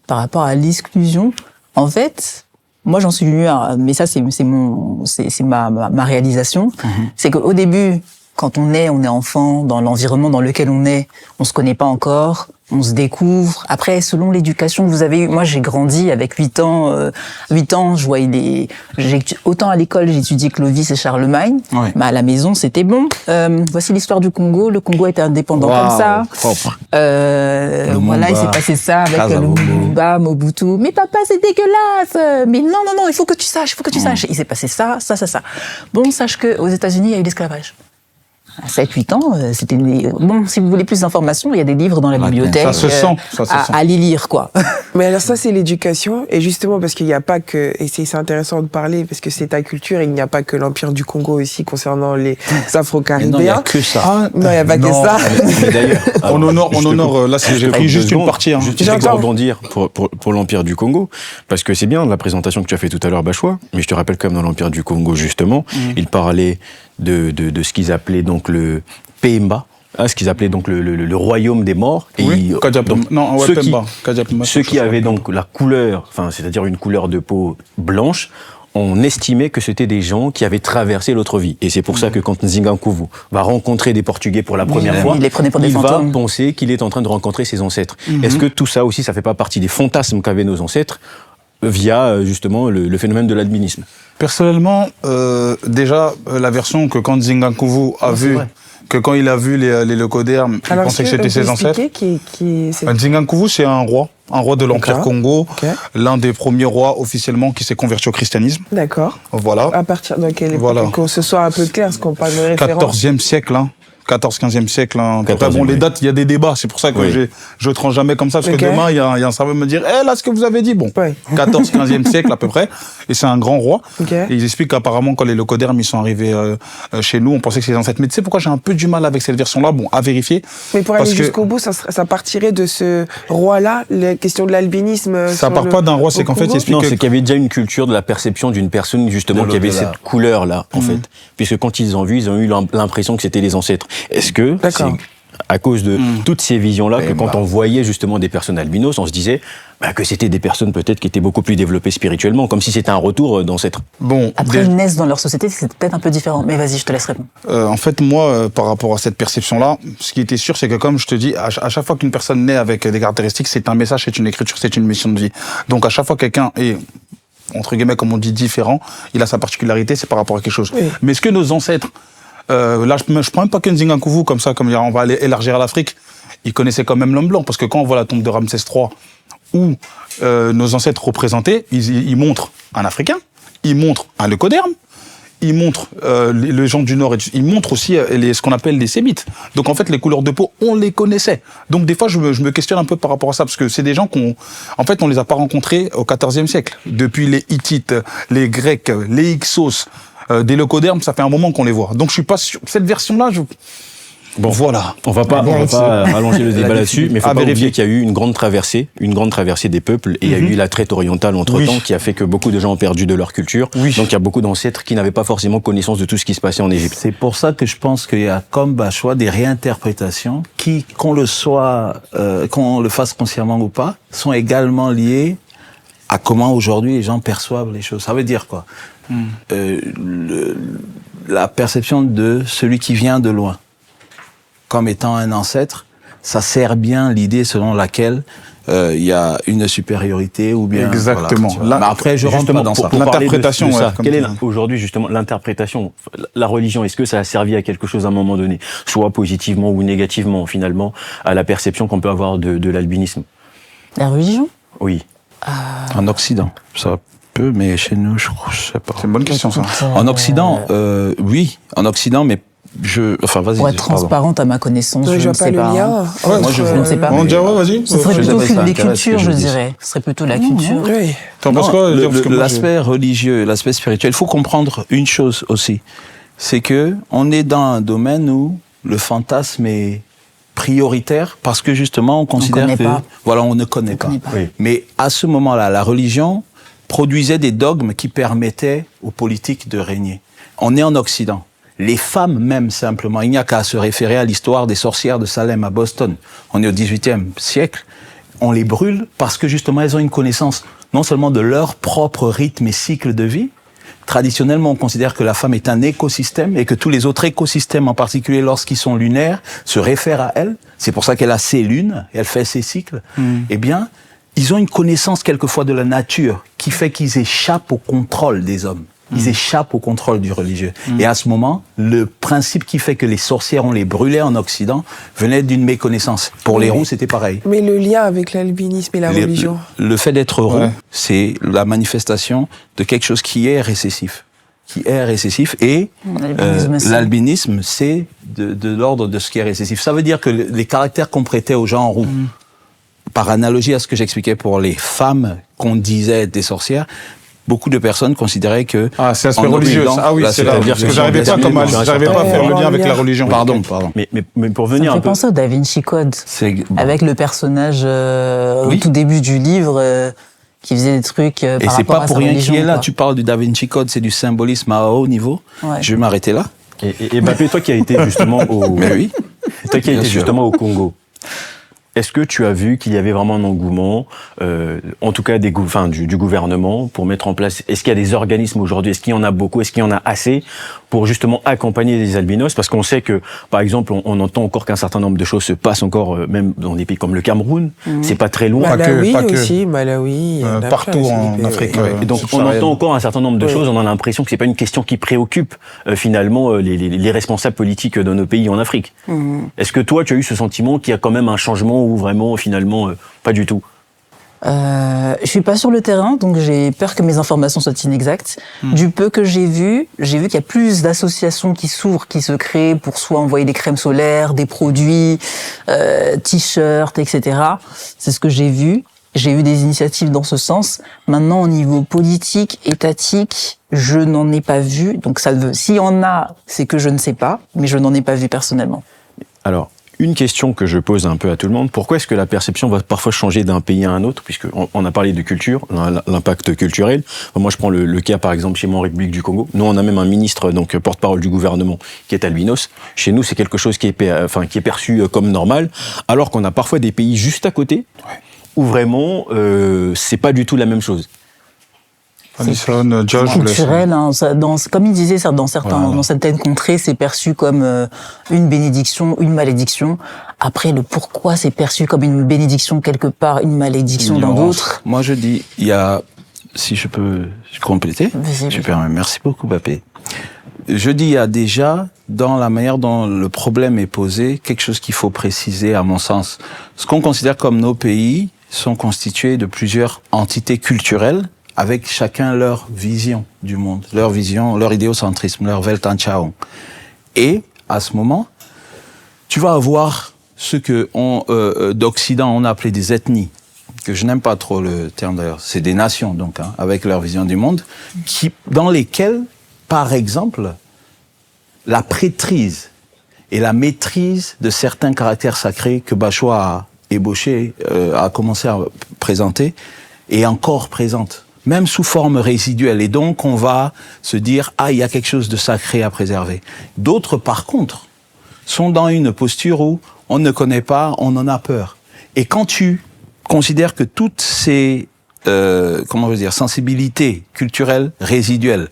par rapport à l'exclusion. En fait, moi j'en suis venu à, mais ça c'est ma réalisation, c'est qu'au début, quand on est enfant, dans l'environnement dans lequel on se connaît pas encore, on se découvre. Après, selon l'éducation que vous avez eue, moi j'ai grandi avec 8 ans. 8 ans, je voyais autant à l'école j'ai étudié Clovis et Charlemagne, Ouais. mais à la maison c'était bon. Voici l'histoire du Congo. Le Congo était indépendant comme ça. Propre. Voilà, il s'est passé ça avec le Kasavubu. Lumumba, Mobutu. Mais papa, c'est dégueulasse. Mais non, il faut que tu saches, Il s'est passé ça. Bon, sache que aux États-Unis, il y a eu l'esclavage. À 7-8 ans, c'était bon, si vous voulez plus d'informations, il y a des livres dans la bibliothèque. Ça se sent, ça se sent. À les lire, quoi. Mais alors ça, c'est l'éducation. Et justement, parce qu'il n'y a pas que... Et c'est intéressant de parler, parce que c'est ta culture, et il n'y a pas que l'Empire du Congo aussi, concernant les Mais non, il n'y a Afro-Caribéens. que ça. Non, il n'y a pas que ça. Mais d'ailleurs, On honore, là, j'ai pris juste une partie. Hein. Juste pour rebondir pour l'Empire du Congo, parce que c'est bien la présentation que tu as fait tout à l'heure, Bachois, mais je te rappelle quand même dans l'Empire du Congo, justement, il parlait de ce qu'ils appelaient donc le Pemba, ce qu'ils appelaient donc le royaume des morts. Oui, Ceux qui avaient donc la couleur, enfin, c'est-à-dire une couleur de peau blanche, on estimait que c'était des gens qui avaient traversé l'autre vie. Et c'est pour ça que quand Nzingankuvu va rencontrer des Portugais pour la première fois, il les prenait pour des il va fantômes. penser qu'il est en train de rencontrer ses ancêtres. Est-ce que tout ça aussi, ça fait pas partie des fantasmes qu'avaient nos ancêtres via justement le phénomène de l'albinisme? Personnellement, déjà, la version que quand Nzingankuvu a vu, que quand il a vu les leucodermes, il pensait que c'était ses ancêtres. Nzingankuvu, c'est un roi de l'Empire Congo, l'un des premiers rois officiellement qui s'est converti au christianisme. D'accord. Voilà. À partir de quelle époque? Voilà. Qu'on se soit un peu clair, parce qu'on parle de référence. 14e siècle, hein. 14-15e siècle. Hein. Après, 14e, bon, les oui. dates, il y a des débats. C'est pour ça que je tranche jamais comme ça. Parce que demain, il y a un serveur me dire, là, ce que vous avez dit, bon, 14-15e siècle à peu près. Et c'est un grand roi. Et ils expliquent qu'apparemment, quand les leucodermes, ils sont arrivés chez nous, on pensait que c'était les ancêtres. Mais tu sais pourquoi j'ai un peu du mal avec cette version-là? Bon, à vérifier. Mais pour aller Parce que jusqu'au bout, ça partirait de ce roi-là, la question de l'albinisme. ça part pas d'un roi, c'est qu'en fait, il explique Non, que... c'est qu'il y avait déjà une culture de la perception d'une personne, justement, De qui avait l'au-delà. cette couleur-là, en fait. Puisque quand ils ont vu, ils ont eu l'impression que c'était les ancêtres. Est-ce que c'est à cause de toutes ces visions-là que quand on voyait justement des personnes albinos, on se disait que c'était des personnes peut-être qui étaient beaucoup plus développées spirituellement, comme si c'était un retour d'ancêtres. Bon, Après, ils naissent dans leur société, c'est peut-être un peu différent. Mais vas-y, je te laisse répondre. en fait, moi, par rapport à cette perception-là, ce qui était sûr, c'est que comme je te dis, à chaque fois qu'une personne naît avec des caractéristiques, c'est un message, c'est une écriture, c'est une mission de vie. Donc à chaque fois quelqu'un est, entre guillemets, comme on dit, différent, il a sa particularité, c'est par rapport à quelque chose. Oui. Mais est-ce que nos ancêtres, là, je prends même pas que Nzingankuvu comme ça, comme on va aller élargir à l'Afrique, ils connaissaient quand même l'homme blanc, parce que quand on voit la tombe de Ramsès III, où nos ancêtres représentés, ils montrent un Africain, ils montrent un leucoderme, ils montrent les gens du Nord, ils montrent aussi ce qu'on appelle les Sémites. Donc en fait, les couleurs de peau, on les connaissait. Donc des fois, je me questionne un peu par rapport à ça, parce que c'est des gens en fait, on les a pas rencontrés au XIVe siècle. Depuis les Hittites, les Grecs, les Hyksos, des leucodermes, ça fait un moment qu'on les voit. Donc je suis pas sûr. Cette version-là, Bon, voilà. On va pas rallonger le débat là-dessus, mais il faut pas oublier qu'il y a eu une grande traversée des peuples, et il y a eu la traite orientale entre-temps qui a fait que beaucoup de gens ont perdu de leur culture. Oui. Donc il y a beaucoup d'ancêtres qui n'avaient pas forcément connaissance de tout ce qui se passait en Égypte. C'est pour ça que je pense qu'il y a comme Bachois des réinterprétations qui, qu'on le fasse consciemment ou pas, sont également liées à comment aujourd'hui les gens perçoivent les choses. Ça veut dire quoi? La perception de celui qui vient de loin comme étant un ancêtre, ça sert bien l'idée selon laquelle il y a une supériorité ou bien... Exactement. Voilà, mais après, je rentre pas dans ça. L'interprétation, ça. Quelle est aujourd'hui justement l'interprétation? La religion, est-ce que ça a servi à quelque chose à un moment donné, soit positivement ou négativement, finalement, à la perception qu'on peut avoir de l'albinisme? La religion? Oui. En Occident, ça peut, mais chez nous, je sais pas. C'est une bonne question, ça. En Occident, oui, en Occident, mais enfin, vas-y. Pour être transparente à ma connaissance, je ne sais pas. Moi, je ne sais pas. On dirait, vas-y. Ce serait plutôt les cultures, je dirais. Ce serait plutôt la culture. Oui. T'en penses quoi? L'aspect religieux, l'aspect spirituel, il faut comprendre une chose aussi. C'est que on est dans un domaine où le fantasme est prioritaire parce que justement, on considère que, voilà, on ne connaît pas. Oui. Mais à ce moment-là, la religion produisait des dogmes qui permettaient aux politiques de régner. On est en Occident. Les femmes même, simplement, il n'y a qu'à se référer à l'histoire des sorcières de Salem à Boston. On est au XVIIIe siècle. On les brûle parce que justement, elles ont une connaissance non seulement de leur propre rythme et cycle de vie. Traditionnellement, on considère que la femme est un écosystème et que tous les autres écosystèmes, en particulier lorsqu'ils sont lunaires, se réfèrent à elle. C'est pour ça qu'elle a ses lunes et elle fait ses cycles. Eh bien, ils ont une connaissance quelquefois de la nature qui fait qu'ils échappent au contrôle des hommes. Ils échappent au contrôle du religieux. Et à ce moment, le principe qui fait que les sorcières, on les brûlait en Occident, venait d'une méconnaissance. Pour les roux, c'était pareil. Mais le lien avec l'albinisme et la religion? Le fait d'être roux, c'est la manifestation de quelque chose qui est récessif. Et l'albinisme, c'est de l'ordre de ce qui est récessif. Ça veut dire que les caractères qu'on prêtait aux gens roux, par analogie à ce que j'expliquais pour les femmes qu'on disait des sorcières, beaucoup de personnes considéraient que... Ah, c'est l'aspect religieux. Ah oui, c'est là. Parce que j'arrivais pas à faire le lien avec la religion. Pardon. Mais pour venir un peu... Ça fait penser au Da Vinci Code. Avec le personnage au tout début du livre qui faisait des trucs par rapport à sa religion. Et c'est pas pour rien qu'il est là. Tu parles du Da Vinci Code, c'est du symbolisme à haut niveau. Ouais. Je vais m'arrêter là. Et Mbappé, toi qui as été justement au... Mais oui. Toi qui as été justement au Congo. Est-ce que tu as vu qu'il y avait vraiment un engouement, en tout cas du gouvernement, pour mettre en place... Est-ce qu'il y a des organismes aujourd'hui? Est-ce qu'il y en a beaucoup? Est-ce qu'il y en a assez pour justement accompagner les albinos? Parce qu'on sait que, par exemple, on entend encore qu'un certain nombre de choses se passent encore, même dans des pays comme le Cameroun. C'est pas très loin. Malawi aussi, Malawi. Partout en Afrique. Et donc, on entend encore un certain nombre de choses. On a l'impression que c'est pas une question qui préoccupe finalement les responsables politiques dans nos pays en Afrique. Est-ce que toi, tu as eu ce sentiment qu'il y a quand même un changement ou vraiment, finalement, pas du tout? Je suis pas sur le terrain, donc j'ai peur que mes informations soient inexactes. Du peu que j'ai vu qu'il y a plus d'associations qui s'ouvrent, qui se créent pour soit envoyer des crèmes solaires, des produits, t-shirts, etc. C'est ce que j'ai vu. J'ai eu des initiatives dans ce sens. Maintenant, au niveau politique, étatique, je n'en ai pas vu. Donc, s'il y en a, c'est que je ne sais pas, mais je n'en ai pas vu personnellement. Alors, une question que je pose un peu à tout le monde, pourquoi est-ce que la perception va parfois changer d'un pays à un autre? Puisqu'on a parlé de culture, l'impact culturel. Moi, je prends le cas, par exemple, chez moi en République du Congo. Nous, on a même un ministre, donc porte-parole du gouvernement, qui est albinos. Chez nous, c'est quelque chose qui est perçu comme normal, alors qu'on a parfois des pays juste à côté, où vraiment, c'est pas du tout la même chose. C'est culturel, hein, comme il disait, dans certaines contrées, c'est perçu comme une bénédiction, une malédiction. Après, le pourquoi c'est perçu comme une bénédiction quelque part, une malédiction dans d'autres. Moi, je dis, il y a, si je peux compléter, super, merci beaucoup, Mbappé. Je dis, il y a déjà, dans la manière dont le problème est posé, quelque chose qu'il faut préciser, à mon sens. Ce qu'on considère comme nos pays sont constitués de plusieurs entités culturelles, avec chacun leur vision du monde, leur vision, leur idéocentrisme, leur Weltanschauung. Et, à ce moment, tu vas avoir ce que d'Occident, on a appelé des ethnies, que je n'aime pas trop le terme d'ailleurs, c'est des nations, donc, avec leur vision du monde, dans lesquelles, par exemple, la prêtrise et la maîtrise de certains caractères sacrés que Bachoi a ébauché, a commencé à présenter, est encore présente, même sous forme résiduelle. Et donc, on va se dire, ah, il y a quelque chose de sacré à préserver. D'autres, par contre, sont dans une posture où on ne connaît pas, on en a peur. Et quand tu considères que toutes ces sensibilités culturelles résiduelles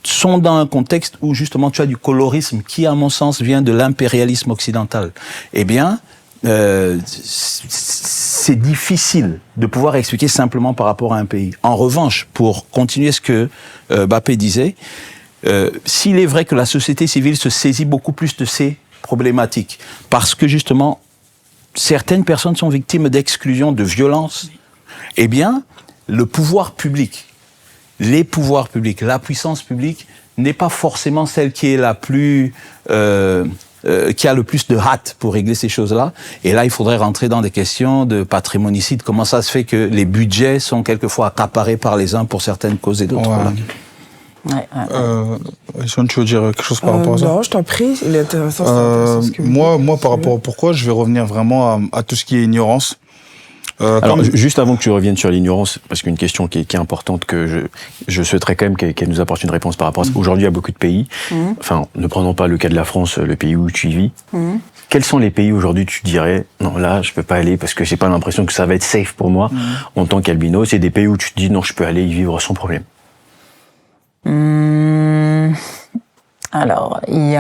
sont dans un contexte où justement tu as du colorisme qui, à mon sens, vient de l'impérialisme occidental, eh bien, c'est difficile de pouvoir expliquer simplement par rapport à un pays. En revanche, pour continuer ce que Bappé disait, s'il est vrai que la société civile se saisit beaucoup plus de ces problématiques, parce que justement, certaines personnes sont victimes d'exclusion, de violence, eh bien, le pouvoir public, les pouvoirs publics, la puissance publique n'est pas forcément celle qui est la plus, qui a le plus de hâte pour régler ces choses-là. Et là, il faudrait rentrer dans des questions de patrimonicide. Comment ça se fait que les budgets sont quelquefois accaparés par les uns pour certaines causes et d'autres là. Sean, tu veux dire quelque chose par rapport à ça? Non, je t'en prie. Il est intéressant, ce que moi, par rapport à pourquoi, je vais revenir vraiment à tout ce qui est ignorance. Alors, juste avant que tu reviennes sur l'ignorance, parce qu'une question qui est importante que je souhaiterais quand même qu'elle nous apporte une réponse par rapport à ça. Aujourd'hui, il y a beaucoup de pays, enfin, ne prenons pas le cas de la France, le pays où tu y vis. Quels sont les pays aujourd'hui, tu dirais, non, là, je peux pas aller parce que j'ai pas l'impression que ça va être safe pour moi en tant qu'albino. C'est des pays où tu te dis, non, je peux aller y vivre sans problème. Alors, il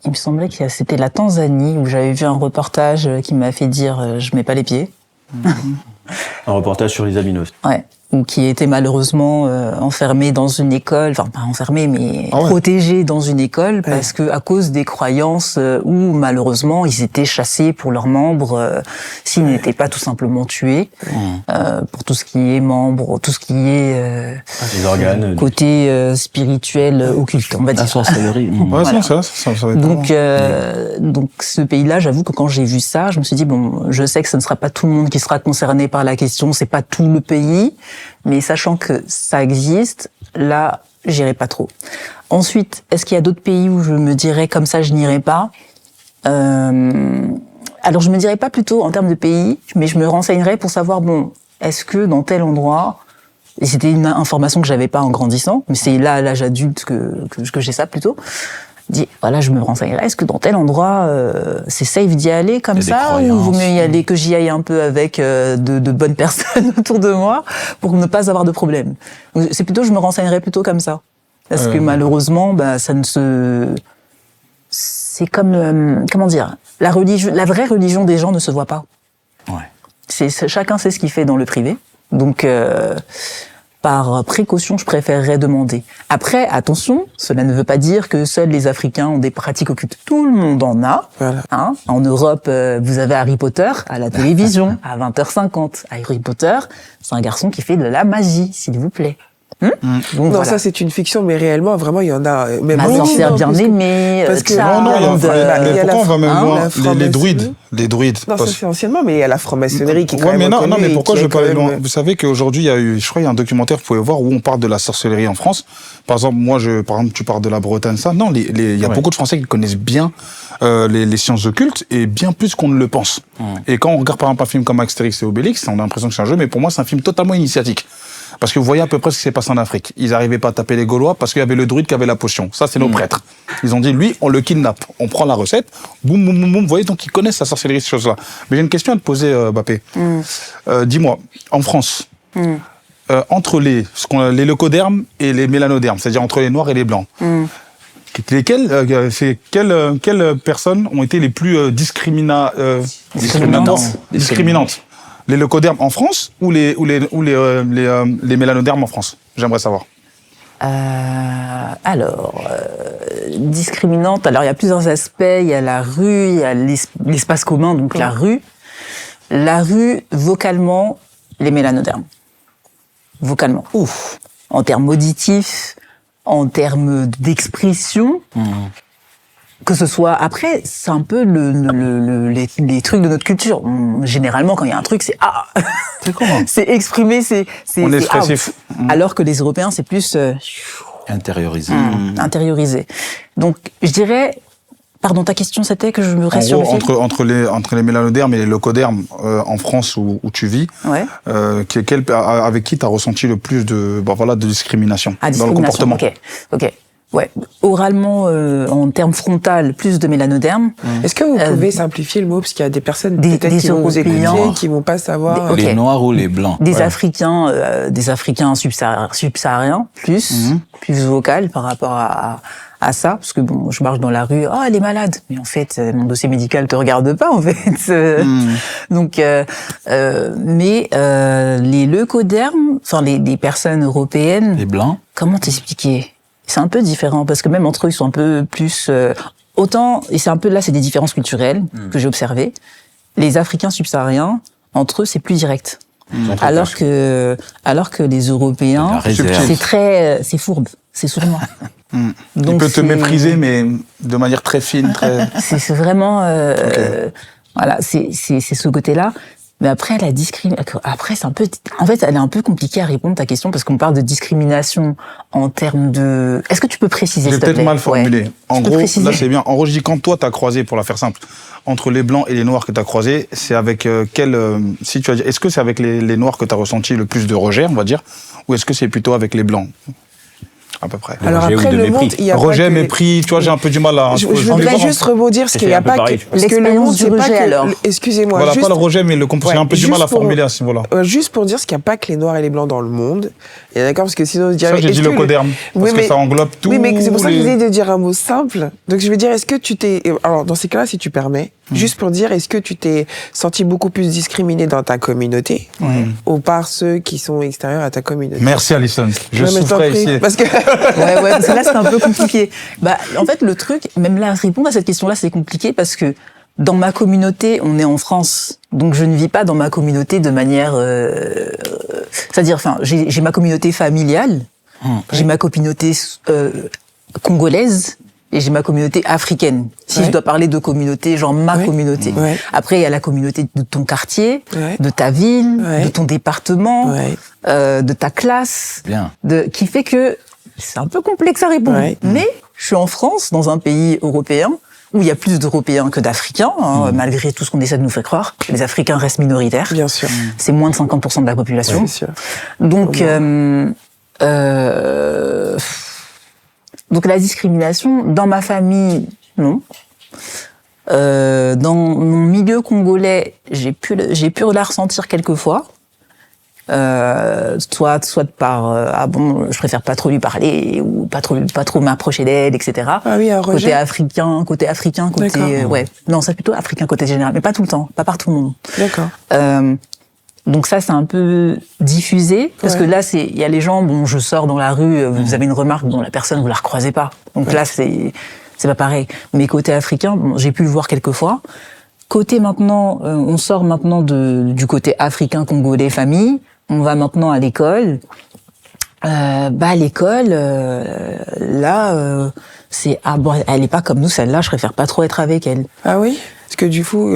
me semblait que c'était la Tanzanie où j'avais vu un reportage qui m'a fait dire je mets pas les pieds. Un reportage sur les albinos. Ouais. Ou qui était malheureusement enfermé dans une école, enfin pas enfermé mais protégé dans une école parce que à cause des croyances où malheureusement ils étaient chassés pour leurs membres s'ils n'étaient pas tout simplement tués pour tout ce qui est membres, tout ce qui est les organes, côté spirituel occulte, on va dire. La sorcellerie. Ouais, Voilà. ça va être Donc ce pays-là, j'avoue que quand j'ai vu ça, je me suis dit bon, je sais que ce ne sera pas tout le monde qui sera concerné par la question, c'est pas tout le pays, mais sachant que ça existe, là, j'irai pas trop. Ensuite, est-ce qu'il y a d'autres pays où je me dirais comme ça, je n'irai pas? Alors je me dirais pas plutôt en termes de pays, mais je me renseignerais pour savoir bon, est-ce que dans tel endroit, et c'était une information que j'avais pas en grandissant, mais c'est là à l'âge adulte que j'ai ça plutôt. Dit voilà, je me renseignerai. Est-ce que dans tel endroit c'est safe d'y aller comme ça, ou vaut mieux y aller que j'y aille un peu avec de bonnes personnes autour de moi pour ne pas avoir de problème. C'est plutôt, je me renseignerai plutôt comme ça, parce que malheureusement, bah ça ne se, c'est comme comment dire, la vraie religion des gens ne se voit pas. Ouais. Chacun sait ce qu'il fait dans le privé, donc. Par précaution, je préférerais demander. Après, attention, cela ne veut pas dire que seuls les Africains ont des pratiques occultes. Tout le monde en a. Voilà. Hein. En Europe, vous avez Harry Potter à la télévision, à 20h50. Harry Potter, c'est un garçon qui fait de la magie, s'il vous plaît. Donc, non, voilà. ça c'est une fiction, mais réellement, vraiment, il y en a. Même Ma sorcière bien aimée, parce que mais pourquoi on va même loin? Les druides. Non, ça c'est anciennement, mais il y a la franc-maçonnerie qui est quand même non, reconnue mais pourquoi je vais pas aller loin? même... Vous savez qu'aujourd'hui, il y a eu, je crois, il y a un documentaire que vous pouvez voir où on parle de la sorcellerie en France. Par exemple, par exemple, tu parles de la Bretagne, ça. Non, il y a beaucoup de Français qui connaissent bien les sciences occultes et bien plus qu'on ne le pense. Et quand on regarde par exemple un film comme Astérix et Obélix, on a l'impression que c'est un jeu, mais pour moi, c'est un film totalement initiatique. Parce que vous voyez à peu près ce qui s'est passé en Afrique. Ils n'arrivaient pas à taper les Gaulois parce qu'il y avait le druide qui avait la potion. Ça, c'est nos prêtres. Ils ont dit, lui, on le kidnappe. On prend la recette. Boum, boum, boum, boum. Vous voyez, donc ils connaissent la sorcellerie, ces choses-là. Mais j'ai une question à te poser, Bappé. Dis-moi, en France, entre les leucodermes et les mélanodermes, c'est-à-dire entre les noirs et les blancs, quelles personnes ont été les plus discriminantes? Les leucodermes en France ou les mélanodermes en France? J'aimerais savoir. Discriminante. Alors, il y a plusieurs aspects. Il y a la rue, il y a l'espace commun, donc la rue. La rue, vocalement, les mélanodermes. Vocalement. Ouf. En termes auditifs, en termes d'expression. Que ce soit après, c'est un peu les trucs de notre culture. Généralement, quand il y a un truc, c'est C'est comment? C'est exprimé, on est expressif. Alors que les Européens, c'est plus Intériorisé. intériorisé. Donc, je dirais Pardon, ta question c'était que je me En reste sur gros, le fil. entre les mélanodermes et les leucodermes en France où tu vis, Ouais. avec qui tu as ressenti le plus de discrimination Ah, dans le discrimination. comportement? Ok. Ouais. Oralement, en termes frontal, plus de mélanodermes. Est-ce que vous pouvez simplifier le mot, parce qu'il y a des personnes des peut-être qui vont vous Européens. écouter, qui vont pas savoir. Ok. Les noirs ou les blancs? Des Africains subsahariens, plus vocal par rapport à ça, parce que bon, je marche dans la rue, elle est malade, mais en fait, mon dossier médical te regarde pas, en fait. Donc, mais les leucodermes, enfin les personnes européennes, Les blancs? comment t'expliquer? C'est un peu différent, parce que même entre eux, ils sont un peu plus autant, et c'est un peu là, c'est des différences culturelles que j'ai observées. Les Africains subsahariens, entre eux, c'est plus direct. Alors que les Européens, La réserve. c'est fourbe, c'est sournois. Il Donc peut te c'est- mépriser, mais de manière très fine, très... C'est vraiment, voilà, c'est ce côté-là. Mais après, la discrimination, après, c'est un peu, en fait, elle est un peu compliquée à répondre à ta question parce qu'on parle de discrimination en termes de, est-ce que tu peux préciser, J'ai s'il te peut-être plaît? mal formulé. Ouais. En Tu peux gros, préciser là c'est bien. En gros, je dis quand toi t'as croisé, pour la faire simple, entre les blancs et les noirs que t'as croisés, c'est avec si tu as dit, est-ce que c'est avec les noirs que t'as ressenti le plus de rejet, on va dire, ou est-ce que c'est plutôt avec les blancs, à peu près? Alors Rejet ou après, de le mépris. monde, il y a Rejet, pas que- mépris, tu vois, j'ai un peu du mal à... Je voudrais juste rebondir, parce qu'il n'y a un peu pas pareil, que... tu vois. Parce que le L'expérience monde, du c'est pas rejet, que... alors. Excusez-moi, Voilà, juste... pas le rejet, mais j'ai un peu du mal à juste pour- formuler à ce niveau-là. Juste pour dire, qu'il n'y a pas que les noirs et les blancs dans le monde. Et d'accord, parce que sinon, on se dirait... Ça, j'ai est-ce dit que leucoderme, parce que ça englobe tout. Oui, mais c'est pour ça que j'essaie de dire un mot simple. Donc, je veux dire, est-ce que tu t'es... Alors, dans ces cas-là, si tu permets, juste pour dire, est-ce que tu t'es senti beaucoup plus discriminé dans ta communauté ou par ceux qui sont extérieurs à ta communauté? Merci Alison, je Non, mais t'en souffrais prie, ici. Parce que... Ouais, parce que là, c'est un peu compliqué. Bah, en fait, le truc, même là, répondre à cette question-là, c'est compliqué parce que dans ma communauté, on est en France, donc je ne vis pas dans ma communauté de manière, c'est-à-dire, enfin, j'ai ma communauté familiale, j'ai ma communauté congolaise et j'ai ma communauté africaine. Si Ouais. je dois parler de communauté, genre ma Ouais. communauté. Ouais. Après, il y a la communauté de ton quartier, Ouais. de ta ville, Ouais. de ton département, Ouais. de ta classe, Bien. qui fait que c'est un peu complexe à répondre. Ouais. Mais je suis en France, dans un pays européen, où il y a plus d'Européens que d'Africains, malgré tout ce qu'on essaie de nous faire croire. Les Africains restent minoritaires. Bien sûr. C'est moins de 50% de la population. C'est sûr. Donc, donc la discrimination, dans ma famille, non. Dans mon milieu congolais, j'ai pu la ressentir quelquefois. Soit par je préfère pas trop lui parler ou pas trop m'approcher d'elle, etc. Ah oui, un rejet. Côté africain, D'accord. ouais. Non, c'est plutôt africain côté général, mais pas tout le temps, pas par tout le monde. D'accord. Donc ça, c'est un peu diffusé parce Ouais. que là, il y a les gens. Bon, je sors dans la rue, vous avez une remarque dont la personne vous la recroisez pas. Donc là, c'est pas pareil. Mais côté africain, bon, j'ai pu le voir quelques fois. Côté maintenant, on sort maintenant du côté africain, congolais, famille. On va maintenant à l'école. À l'école, là, c'est elle est pas comme nous celle-là. Je préfère pas trop être avec elle. Ah oui? Parce que du coup,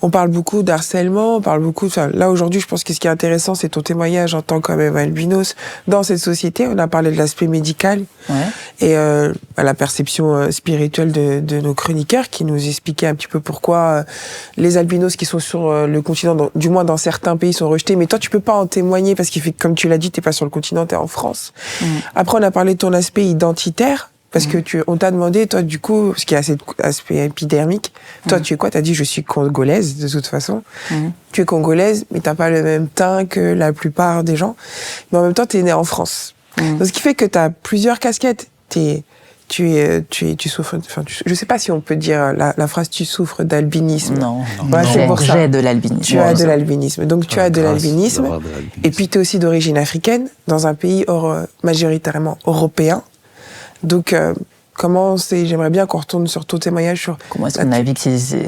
on parle beaucoup d'harcèlement, on parle beaucoup... Enfin, là, aujourd'hui, je pense que ce qui est intéressant, c'est ton témoignage en tant qu'albinos dans cette société. On a parlé de l'aspect médical Ouais. et la perception spirituelle de nos chroniqueurs qui nous expliquaient un petit peu pourquoi les albinos qui sont sur le continent, du moins dans certains pays, sont rejetés. Mais toi, tu peux pas en témoigner parce que, comme tu l'as dit, t'es pas sur le continent, t'es en France. Après, on a parlé de ton aspect identitaire. Parce que on t'a demandé, toi, du coup, parce qu'il y a cet aspect épidermique, toi, tu es quoi? T'as dit, je suis congolaise, de toute façon. Tu es congolaise, mais t'as pas le même teint que la plupart des gens. Mais en même temps, t'es née en France. Donc, ce qui fait que t'as plusieurs casquettes. Tu souffres, enfin, je sais pas si on peut dire la phrase tu souffres d'albinisme. Non. Ouais, c'est pour ça. J'ai de l'albinisme. Tu as de l'albinisme. Donc, tu as de l'albinisme. Et puis, tu es aussi d'origine africaine, dans un pays majoritairement européen. Donc, j'aimerais bien qu'on retourne sur ton témoignage sur... Comment est-ce qu'on navigue,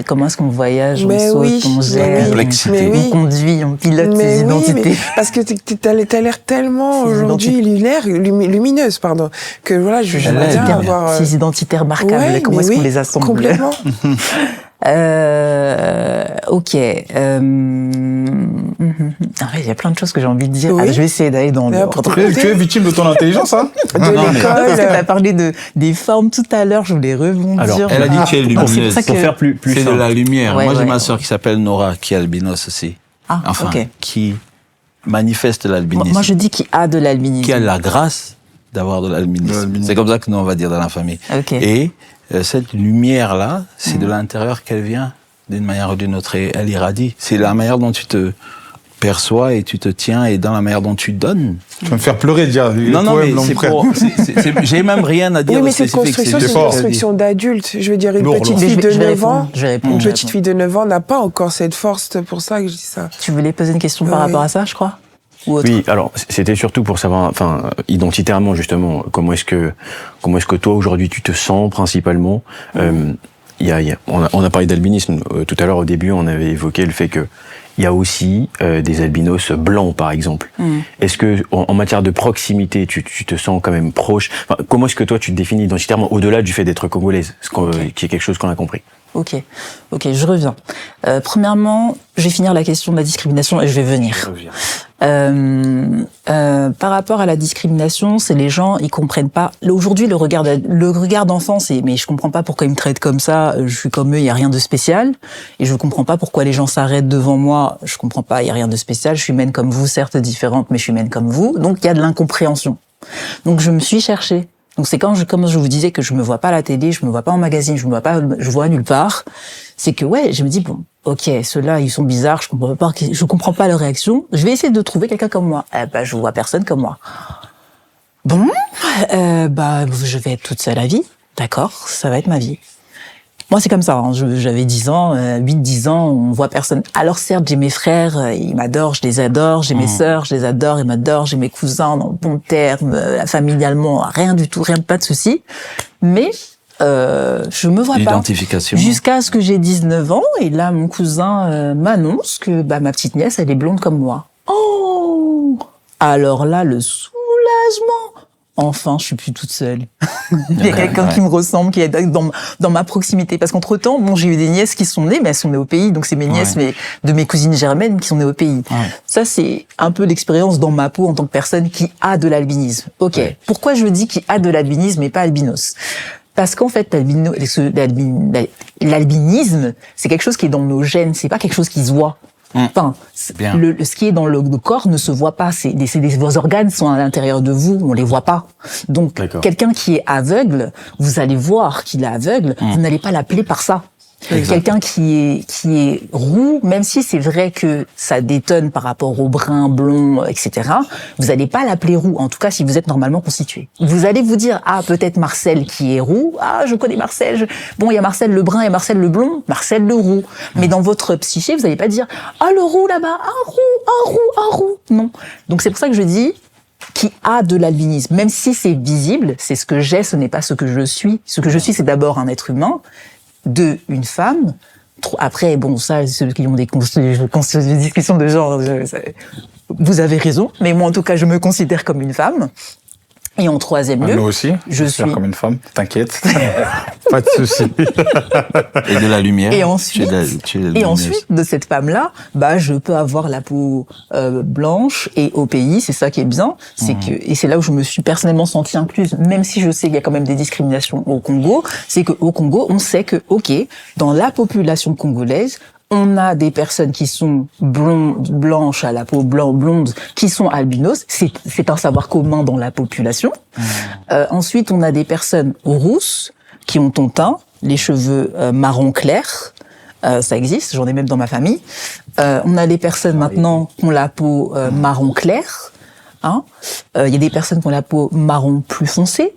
comment est-ce qu'on voyage, Mais on saute, oui, on mais gère, oui, complexité. mais oui. on conduit, on pilote Mais ses oui, identités. mais parce que t'as l'air tellement Ses aujourd'hui lumineuse, pardon, que voilà, j'aimerais bien avoir... Ces identités remarquables, Ouais, comment mais est-ce qu'on oui, les assemble? Complètement. Ok. Il y a plein de choses que j'ai envie de dire. Oui. Je vais essayer d'aller dans l'ordre. Tu es victime de ton intelligence, hein? De Parce que l'école. tu as parlé des formes tout à l'heure, je voulais rebondir. Alors, Elle a dit que tu es c'est pour lumineuse. ça Pour que... faire plus C'est de simple. la lumière. Ouais, Moi, j'ai ouais. ma sœur qui s'appelle Nora, qui est albinos aussi. Ah, Enfin, ok. qui manifeste l'albinisme. Moi, je dis qu'il a de l'albinisme. Qui a la grâce d'avoir de l'albinisme. C'est comme ça que nous, on va dire dans la famille. Ok. Et cette lumière-là, c'est de l'intérieur qu'elle vient, d'une manière ou d'une autre. Et elle irradie. C'est la manière dont tu te perçois et tu te tiens, et dans la manière dont tu donnes. Tu vas me faire pleurer, dire. Non, non, mais c'est pour... J'ai même rien à dire. Oui, mais de cette spécifique, construction, juste c'est une fort. construction d'adulte. Je veux dire, une Lourd, petite lourd. fille de 9 ans, Je vais une répondre. petite fille de 9 ans n'a pas encore cette force. C'est pour ça que je dis ça. Tu voulais poser une question par Oui. rapport à ça, je crois? Ou autre? Oui, alors c'était surtout pour savoir, enfin, identitairement justement, comment est-ce que toi aujourd'hui tu te sens principalement. On a parlé d'albinisme tout à l'heure au début, on avait évoqué le fait que il y a aussi des albinos blancs par exemple. Est-ce que en matière de proximité, tu te sens quand même proche? Enfin, comment est-ce que toi tu te définis identitairement au-delà du fait d'être congolaise, qui est quelque chose qu'on a compris? Ok, je reviens. Premièrement, je vais finir la question de la discrimination et je vais venir. Par rapport à la discrimination, c'est les gens, ils comprennent pas. Aujourd'hui, le regard d'enfant, c'est mais je comprends pas pourquoi ils me traitent comme ça. Je suis comme eux, il y a rien de spécial. Et je comprends pas pourquoi les gens s'arrêtent devant moi. Je comprends pas, il y a rien de spécial. Je suis humaine comme vous, certes différente, mais je suis humaine comme vous. Donc il y a de l'incompréhension. Donc je me suis cherchée. Donc c'est comme je vous disais que je me vois pas à la télé, je me vois pas en magazine, je vois nulle part. C'est que ouais, je me dis bon, ok, ceux-là ils sont bizarres, je comprends pas leur réaction. Je vais essayer de trouver quelqu'un comme moi. Je vois personne comme moi. Bon, je vais être toute seule à vie. D'accord, ça va être ma vie. Moi, c'est comme ça. Hein. J'avais 10 ans, 8-10 ans, on voit personne. Alors certes, j'ai mes frères, ils m'adorent, je les adore. J'ai mes sœurs, je les adore, ils m'adorent. J'ai mes cousins dans de bons termes, familialement, rien du tout, pas de souci. Mais je me vois pas. L'identification. Jusqu'à ce que j'ai 19 ans, et là, mon cousin m'annonce que ma petite nièce, elle est blonde comme moi. Oh! Alors là, le soulagement! Enfin, je suis plus toute seule. Il y a quelqu'un qui me ressemble, qui est dans ma proximité. Parce qu'entre-temps, j'ai eu des nièces qui sont nées, mais elles sont nées au pays. Donc, c'est mes nièces, mais de mes cousines germaines qui sont nées au pays. Ouais. Ça, c'est un peu l'expérience dans ma peau en tant que personne qui a de l'albinisme. Ok. Ouais. Pourquoi je dis qu'il a de l'albinisme et pas albinos? Parce qu'en fait, l'albinisme, c'est quelque chose qui est dans nos gènes. C'est pas quelque chose qui se voit. Enfin, ce qui est dans le corps ne se voit pas. Vos organes sont à l'intérieur de vous, on les voit pas. Donc, quelqu'un qui est aveugle, vous allez voir qu'il est aveugle, vous n'allez pas l'appeler par ça. Quelqu'un qui est roux, même si c'est vrai que ça détonne par rapport au brun, blond, etc., vous n'allez pas l'appeler roux, en tout cas si vous êtes normalement constitué. Vous allez vous dire, peut-être Marcel qui est roux, je connais Marcel, il y a Marcel le brun et Marcel le blond, Marcel le roux. Mais dans votre psyché, vous n'allez pas dire, le roux là-bas, un roux. Non. Donc c'est pour ça que je dis, qui a de l'albinisme, même si c'est visible, c'est ce que j'ai, ce n'est pas ce que je suis. Ce que je suis, c'est d'abord un être humain, une femme. Après, ça, ceux qui ont des discussions de genre, vous avez raison, mais moi, en tout cas, je me considère comme une femme. Et en troisième lieu, nous aussi, je suis comme une femme, t'inquiète, pas de souci. Et de la lumière. Et ensuite, de cette femme-là, je peux avoir la peau blanche, et au pays, c'est ça qui est bien, et c'est là où je me suis personnellement sentie incluse, même si je sais qu'il y a quand même des discriminations au Congo, c'est qu'au Congo, on sait que, dans la population congolaise, on a des personnes qui sont blanches à la peau blonde, qui sont albinos. C'est un savoir commun dans la population. Ensuite, on a des personnes rousses qui ont ton teint, les cheveux marron clair. Ça existe, j'en ai même dans ma famille. On a des personnes maintenant qui ont la peau marron clair. Il y a des personnes qui ont la peau marron plus foncée,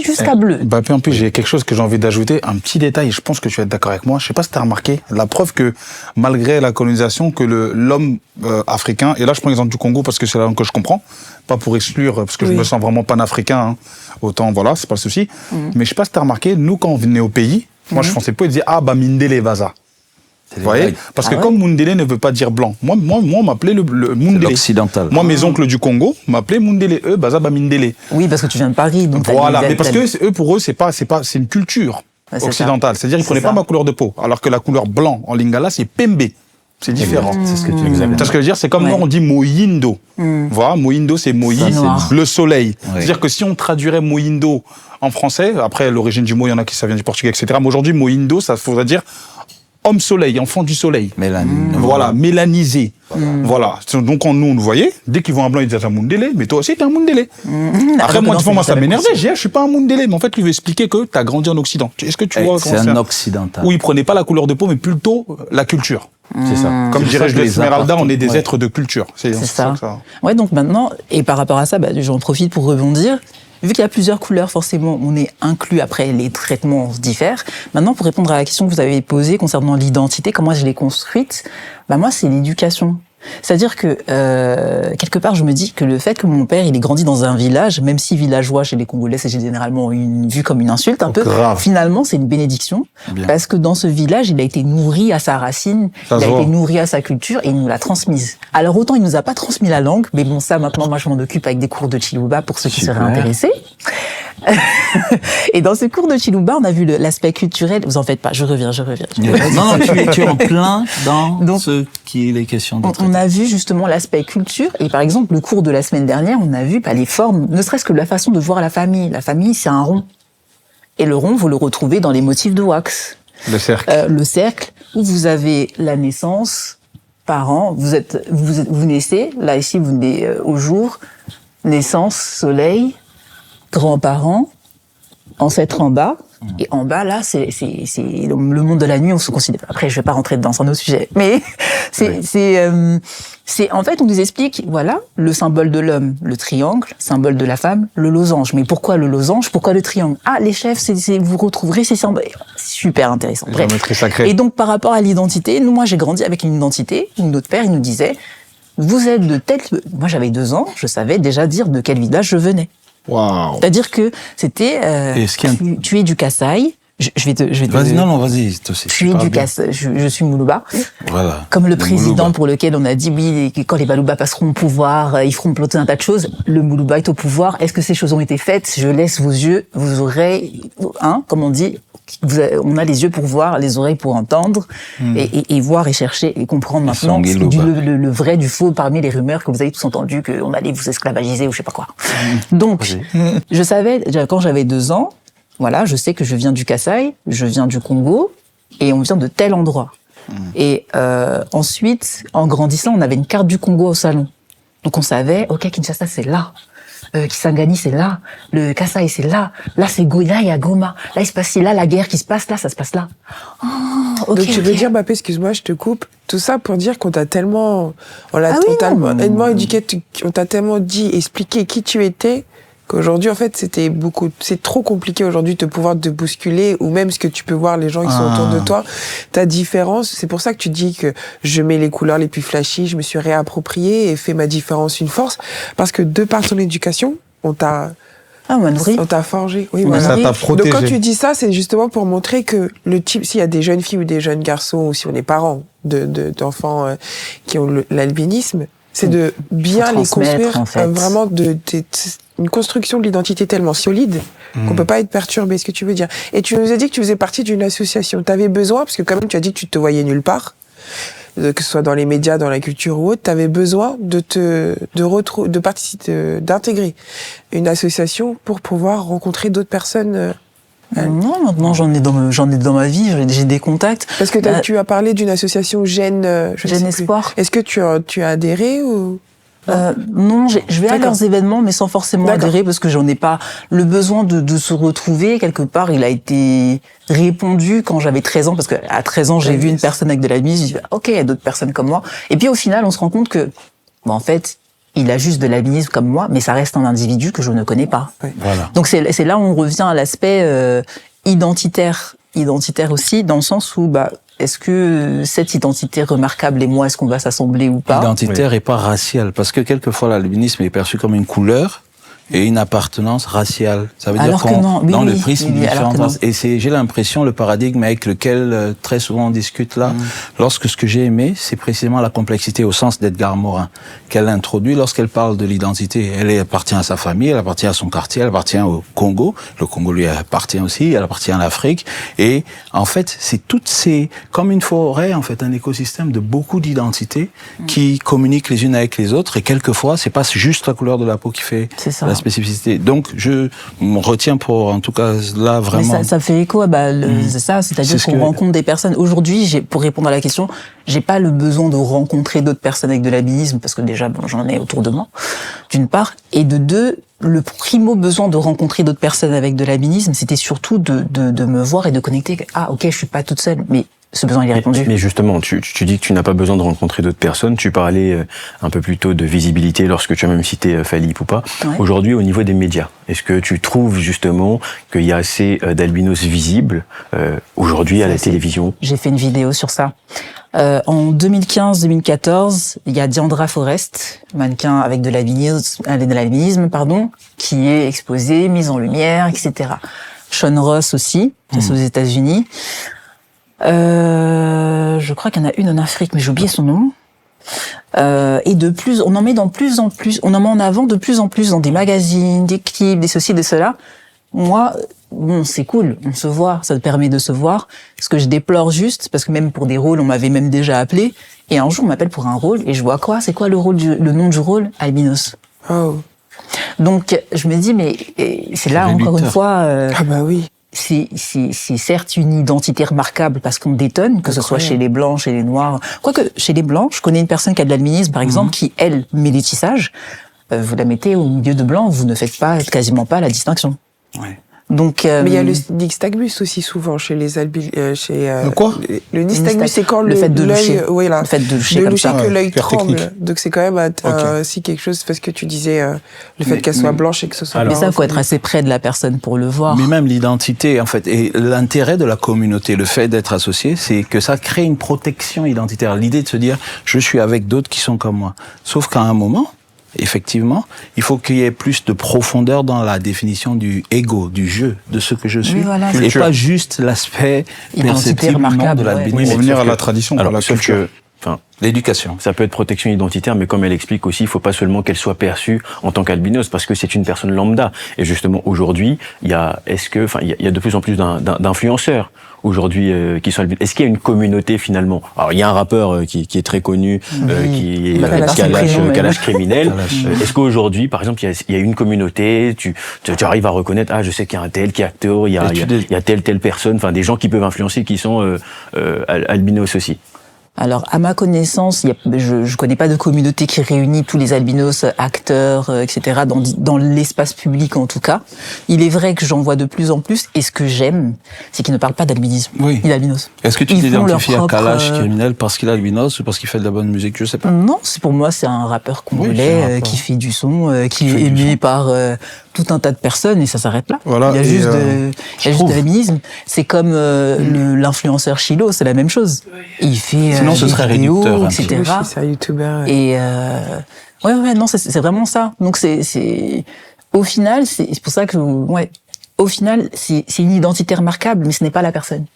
jusqu'à bleu. En plus, j'ai quelque chose que j'ai envie d'ajouter, un petit détail, je pense que tu vas être d'accord avec moi. Je sais pas si tu as remarqué, la preuve que malgré la colonisation, que l'homme africain, et là je prends l'exemple du Congo parce que c'est la langue que je comprends, pas pour exclure, parce que je me sens vraiment panafricain, autant voilà, c'est pas le souci. Mais je sais pas si tu as remarqué, nous quand on venait au pays, moi je pensais pas, ils disaient Mindele Vaza. Vous voyez? Parce que comme Mundele ne veut pas dire blanc, moi on m'appelait le Mundele. L'occidental. Moi, mes oncles du Congo m'appelaient Mundele, Baza Mindele. Oui, parce que tu viens de Paris, donc voilà, mais parce que eux, pour eux, c'est une culture. Ouais, c'est occidentale. C'est-à-dire, ils C'est prenaient ça. pas ma couleur de peau. Alors que la couleur blanc en lingala, c'est pembe. C'est différent. C'est ce que tu Tu vois ce que je veux dire? C'est comme Ouais. nous, on dit Mohindo. Voilà, Mohindo, c'est Moïse, noir. le soleil. Ouais. C'est-à-dire que si on traduirait Mohindo en français, après, l'origine du mot, il y en a qui ça vient du portugais, etc. Mais aujourd'hui, Mohindo, ça faudrait dire homme soleil, enfant du soleil. Mélanine. Voilà, mélanisé. Voilà. Donc, nous, vous voyez, dès qu'ils voient un blanc, ils disent un Mundele, mais toi aussi, t'es un Mundele. Après, moi, des fois, moi, ça m'énervait. Je dis, je suis pas un Mundele, mais en fait, lui veut expliquer que t'as grandi en Occident. Est-ce que tu vois C'est comment un c'est occidental. où ils prenaient pas la couleur de peau, mais plutôt la culture. C'est ça. Comme C'est dirait ça que Juliette les Esmeralda, on est des ouais. êtres de culture. C'est ça. Ouais, donc maintenant, et par rapport à ça, j'en profite pour rebondir. Vu qu'il y a plusieurs couleurs, forcément, on est inclus. Après, les traitements diffèrent. Maintenant, pour répondre à la question que vous avez posée concernant l'identité, comment je l'ai construite, moi, c'est l'éducation. C'est-à-dire que, quelque part, je me dis que le fait que mon père, il ait grandi dans un village, même si villageois chez les Congolais, c'est généralement vu comme une insulte un peu, grave. finalement, c'est une bénédiction. Bien. Parce que dans ce village, il a été nourri à sa racine, Ça il se a voit. été nourri à sa culture et il nous l'a transmise. Alors, autant il nous a pas transmis la langue, mais bon, ça, maintenant, moi, je m'en occupe avec des cours de Chiluba pour ceux qui Super. seraient intéressés. Et dans ce cours de Chiluba, on a vu l'aspect culturel. Vous en faites pas, je reviens. Non, tu es en plein dans Donc, ce qui est les questions de On a vu justement l'aspect culture. Et par exemple, le cours de la semaine dernière, on a vu les formes, ne serait-ce que la façon de voir la famille. La famille, c'est un rond. Et le rond, vous le retrouvez dans les motifs de wax. Le cercle. Le cercle, où vous avez la naissance, parents, vous naissez, là ici, vous venez au jour, naissance, soleil, grands-parents, ancêtres en bas. Et en bas, là, c'est le monde de la nuit, on se considère. Après, je vais pas rentrer dedans, c'est un autre sujet. Mais c'est en fait, on nous explique, voilà, le symbole de l'homme, le triangle, symbole de la femme, le losange. Mais pourquoi le losange? Pourquoi le triangle? Ah, les chefs, vous retrouverez ces symboles. C'est super intéressant. Bref. Géométrie sacrée. Et donc, par rapport à l'identité, moi, j'ai grandi avec une identité où notre père, il nous disait, vous êtes de tel... Moi, j'avais 2 ans, je savais déjà dire de quel village je venais. Waouh. C'est-à-dire que c'était Est-ce qu'il y a un- tu es du Kasaï. Je vais te Vas-y, non, vas-y. toi aussi, tu es parles du bien. Kasaï. Je suis Moulouba. Voilà. Comme le président Moulouba. pour lequel on a dit oui, quand les Balouba passeront au pouvoir, ils feront planter un tas de choses. Le Moulouba est au pouvoir. Est-ce que ces choses ont été faites? Je laisse vos yeux, vos oreilles, comme on dit, on a les yeux pour voir, les oreilles pour entendre, et voir et chercher et comprendre maintenant sont Guilouba. le vrai du faux parmi les rumeurs que vous avez tous entendues, qu'on allait vous esclavagiser ou je sais pas quoi. Donc, je savais, quand j'avais 2 ans, voilà, je sais que je viens du Kasaï, je viens du Congo, et on vient de tel endroit. Et ensuite, en grandissant, on avait une carte du Congo au salon. Donc on savait, ok, Kinshasa c'est là, Kisangani c'est là, le Kasaï c'est là, là c'est Goya, il y a Goma, là il se passe ci, là la guerre qui se passe là, ça se passe là. Oh, ok. Donc tu veux ok. dire, Mbappé, excuse-moi, je te coupe, tout ça pour dire qu'on t'a tellement, on l'a Ah oui, tellement éduqué, on t'a tellement dit, expliqué qui tu étais, qu'aujourd'hui, en fait, c'est trop compliqué aujourd'hui de pouvoir te bousculer, ou même ce que tu peux voir les gens qui sont autour de toi. Ta différence, c'est pour ça que tu dis que je mets les couleurs les plus flashy, je me suis réapproprié et fait ma différence une force, parce que de par ton éducation, on t'a nourri. on t'a forgé. Oui, Ouais, voilà. Ça t'a Donc protégé. quand tu dis ça, c'est justement pour montrer que le type, s'il y a des jeunes filles ou des jeunes garçons, ou si on est parents d'enfants qui ont l'albinisme, c'est de bien Faut les transmettre, construire, en fait. vraiment une construction de l'identité tellement solide qu'on peut pas être perturbé, ce que tu veux dire. Et tu nous as dit que tu faisais partie d'une association. Tu avais besoin, parce que quand même tu as dit que tu te voyais nulle part, que ce soit dans les médias, dans la culture ou autre, tu avais besoin d'intégrer une association pour pouvoir rencontrer d'autres personnes. Non, maintenant j'en ai dans ma vie, j'ai des contacts. Parce que tu as parlé d'une association Gênes, je Gênes sais plus. Espoir. Est-ce que tu as adhéré ou Non, je vais à D'accord. leurs événements, mais sans forcément D'accord. adhérer, parce que j'en ai pas le besoin de se retrouver. Quelque part, il a été répondu quand j'avais 13 ans, parce que à 13 ans, j'ai vu une personne avec de la mise, j'ai dit, ok, il y a d'autres personnes comme moi. Et puis au final, on se rend compte que, en fait, il a juste de l'albinisme comme moi, mais ça reste un individu que je ne connais pas. Voilà. Donc c'est là où on revient à l'aspect identitaire aussi, dans le sens où est-ce que cette identité remarquable et moi, est-ce qu'on va s'assembler ou pas? Identitaire et pas racial, parce que quelquefois l'albinisme est perçu comme une couleur et une appartenance raciale. Ça veut Alors dire que qu'on non. Oui, dans le oui, prisme oui, alors que différent. non. Et j'ai l'impression le paradigme avec lequel très souvent on discute là, lorsque ce que j'ai aimé, c'est précisément la complexité au sens d'Edgar Morin qu'elle introduit lorsqu'elle parle de l'identité. Elle appartient à sa famille, elle appartient à son quartier, elle appartient au Congo. Le Congo lui appartient aussi, elle appartient à l'Afrique. Et en fait, c'est toutes ces, comme une forêt, en fait, un écosystème de beaucoup d'identités qui communiquent les unes avec les autres. Et quelquefois, c'est pas juste la couleur de la peau qui fait C'est ça. la spécificité. Donc, je me retiens pour, en tout cas, là, Mais vraiment. ça fait écho, c'est ça, c'est-à-dire C'est ce qu'on que- rencontre des personnes. Aujourd'hui, pour répondre à la question, j'ai pas le besoin de rencontrer d'autres personnes avec de l'albinisme, parce que déjà, j'en ai autour de moi, d'une part, et de deux, le primo besoin de rencontrer d'autres personnes avec de l'albinisme, c'était surtout de me voir et de connecter. Ah, ok, je suis pas toute seule, mais ce besoin, il est répondu. Mais justement, tu dis que tu n'as pas besoin de rencontrer d'autres personnes. Tu parlais un peu plus tôt de visibilité lorsque tu as même cité Fally Ipupa. Ouais. Aujourd'hui, au niveau des médias, est-ce que tu trouves justement qu'il y a assez d'albinos visibles aujourd'hui à la télévision? J'ai fait une vidéo sur ça. En 2015-2014, il y a Diandra Forest, mannequin avec de l'albinisme, qui est exposé, mise en lumière, etc. Sean Ross aussi, ça c'est aux États-Unis. Je crois qu'il y en a une en Afrique, mais j'ai oublié son nom. Et de plus, on en met de plus en plus, on en met en avant de plus en plus dans des magazines, des clips, des ceci, des cela. Moi, bon, c'est cool, on se voit, ça te permet de se voir. Ce que je déplore juste, parce que même pour des rôles, on m'avait même déjà appelé, et un jour on m'appelle pour un rôle, et je vois quoi? C'est quoi le nom du rôle? Albinos. Oh. Donc, je me dis, mais c'est là, encore une réducteur. fois, Ah bah oui. c'est certes une identité remarquable parce qu'on détonne, que ce soit Incroyable. chez les blancs, chez les noirs. Quoique, chez les blancs, je connais une personne qui a de l'albinisme, par exemple, qui, elle, met les tissages. Vous la mettez au milieu de blanc, vous ne faites quasiment pas la distinction. Ouais. Donc, Mais il y a le nystagmus aussi souvent chez les Le quoi? Le nystagmus, c'est quand le fait de loucher. oui, là. Le fait de loucher De comme loucher ça. que l'œil hyper tremble. technique. Donc c'est quand même aussi quelque chose, parce que tu disais le fait qu'elle soit blanche et que ce soit Mais marron, ça, faut être assez près de la personne pour le voir. Mais même l'identité, en fait, et l'intérêt de la communauté, le fait d'être associé, c'est que ça crée une protection identitaire. L'idée de se dire, je suis avec d'autres qui sont comme moi. Sauf qu'à un moment, effectivement, il faut qu'il y ait plus de profondeur dans la définition du ego, du jeu, de ce que je suis. Oui, voilà, et c'est pas juste l'aspect Identité perceptiblement remarquable, de ouais. l'albinisme. Oui, mais Revenir sauf à la que- tradition, alors, à la sauf culture. que, enfin, L'éducation. ça peut être protection identitaire, mais comme elle explique aussi, il faut pas seulement qu'elle soit perçue en tant qu'albinos, parce que c'est une personne lambda. Et justement, aujourd'hui, il y a de plus en plus d'influenceurs aujourd'hui qui sont albinos. Est-ce qu'il y a une communauté finalement? Alors, il y a un rappeur qui est très connu, qui est Bah, Kalash criminel. Kalash. Est-ce qu'aujourd'hui, par exemple, il y a une communauté, tu arrives à reconnaître, ah, je sais qu'il y a un tel qui est acteur, il y a telle personne, enfin, des gens qui peuvent influencer qui sont albinos aussi. Alors, à ma connaissance, je connais pas de communauté qui réunit tous les albinos, acteurs, etc., dans l'espace public en tout cas. Il est vrai que j'en vois de plus en plus, et ce que j'aime, c'est qu'ils ne parlent pas d'albinisme, Oui. ni d'albinos. Est-ce que tu Ils font leur t'identifies à propre, Kalash criminel parce qu'il est albinos ou parce qu'il fait de la bonne musique? Je sais pas. Non, pour moi, c'est un rappeur Oui, c'est un congolais rappeur. qui fait du son, qui Fait est du aimé son. par tout un tas de personnes, et ça s'arrête là. Voilà, Il y a et, juste je de trouve. l'albinisme. C'est comme l'influenceur Chilo, c'est la même chose. Il fait Sinon, ce des serait vidéos, réducteur, un etc. petit Oui, c'est un youtubeur. Et ouais, non, c'est vraiment ça. Donc au final, c'est pour ça que au final, c'est une identité remarquable, mais ce n'est pas la personne.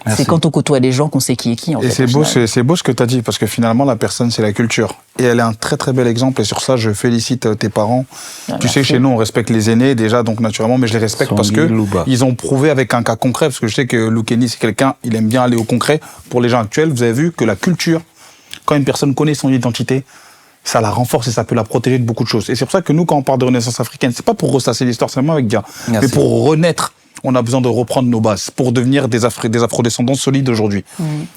Merci. C'est quand on côtoie les gens qu'on sait qui est qui. En Et fait, c'est au beau, final. c'est beau ce que tu as dit, parce que finalement, la personne, c'est la culture. Et elle est un très très bel exemple, et sur ça, je félicite tes parents. Ah, Tu sais que merci. chez nous, on respecte les aînés déjà, donc naturellement, mais je les respecte Son parce que Luba. ils ont prouvé avec un cas concret, parce que je sais que Lou Kenny, c'est quelqu'un, il aime bien aller au concret. Pour les gens actuels, vous avez vu que la culture, quand une personne connaît son identité, ça la renforce et ça peut la protéger de beaucoup de choses. Et c'est pour ça que nous, quand on parle de renaissance africaine, c'est pas pour ressasser l'histoire seulement avec Dia, Merci. mais pour renaître. On a besoin de reprendre nos bases pour devenir des afrodescendants solides aujourd'hui.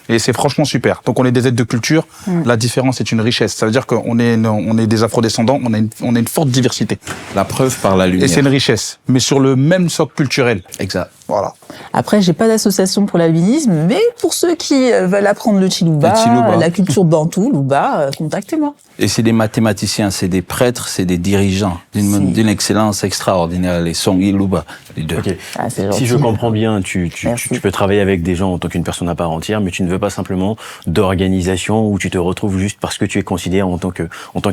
Et c'est franchement super. Donc on est des aides de culture. La différence est une richesse. Ça veut dire qu'on est des afrodescendants, on a une forte diversité. La preuve par la Et lumière. c'est une richesse. Mais sur le même socle culturel. Exact. Voilà. Après, j'ai pas d'association pour l'albinisme, mais pour ceux qui veulent apprendre le Chiluba, Le Chiluba. la culture bantou, Luba, contactez-moi. Et c'est des mathématiciens, c'est des prêtres, c'est des dirigeants d'une excellence extraordinaire, les Songi Luba, les deux. Ok. Ah, c'est Si je gentil. comprends bien, tu Merci. peux travailler avec des gens en tant qu'une personne à part entière, mais tu ne veux pas simplement d'organisation où tu te retrouves juste parce que tu es considéré en tant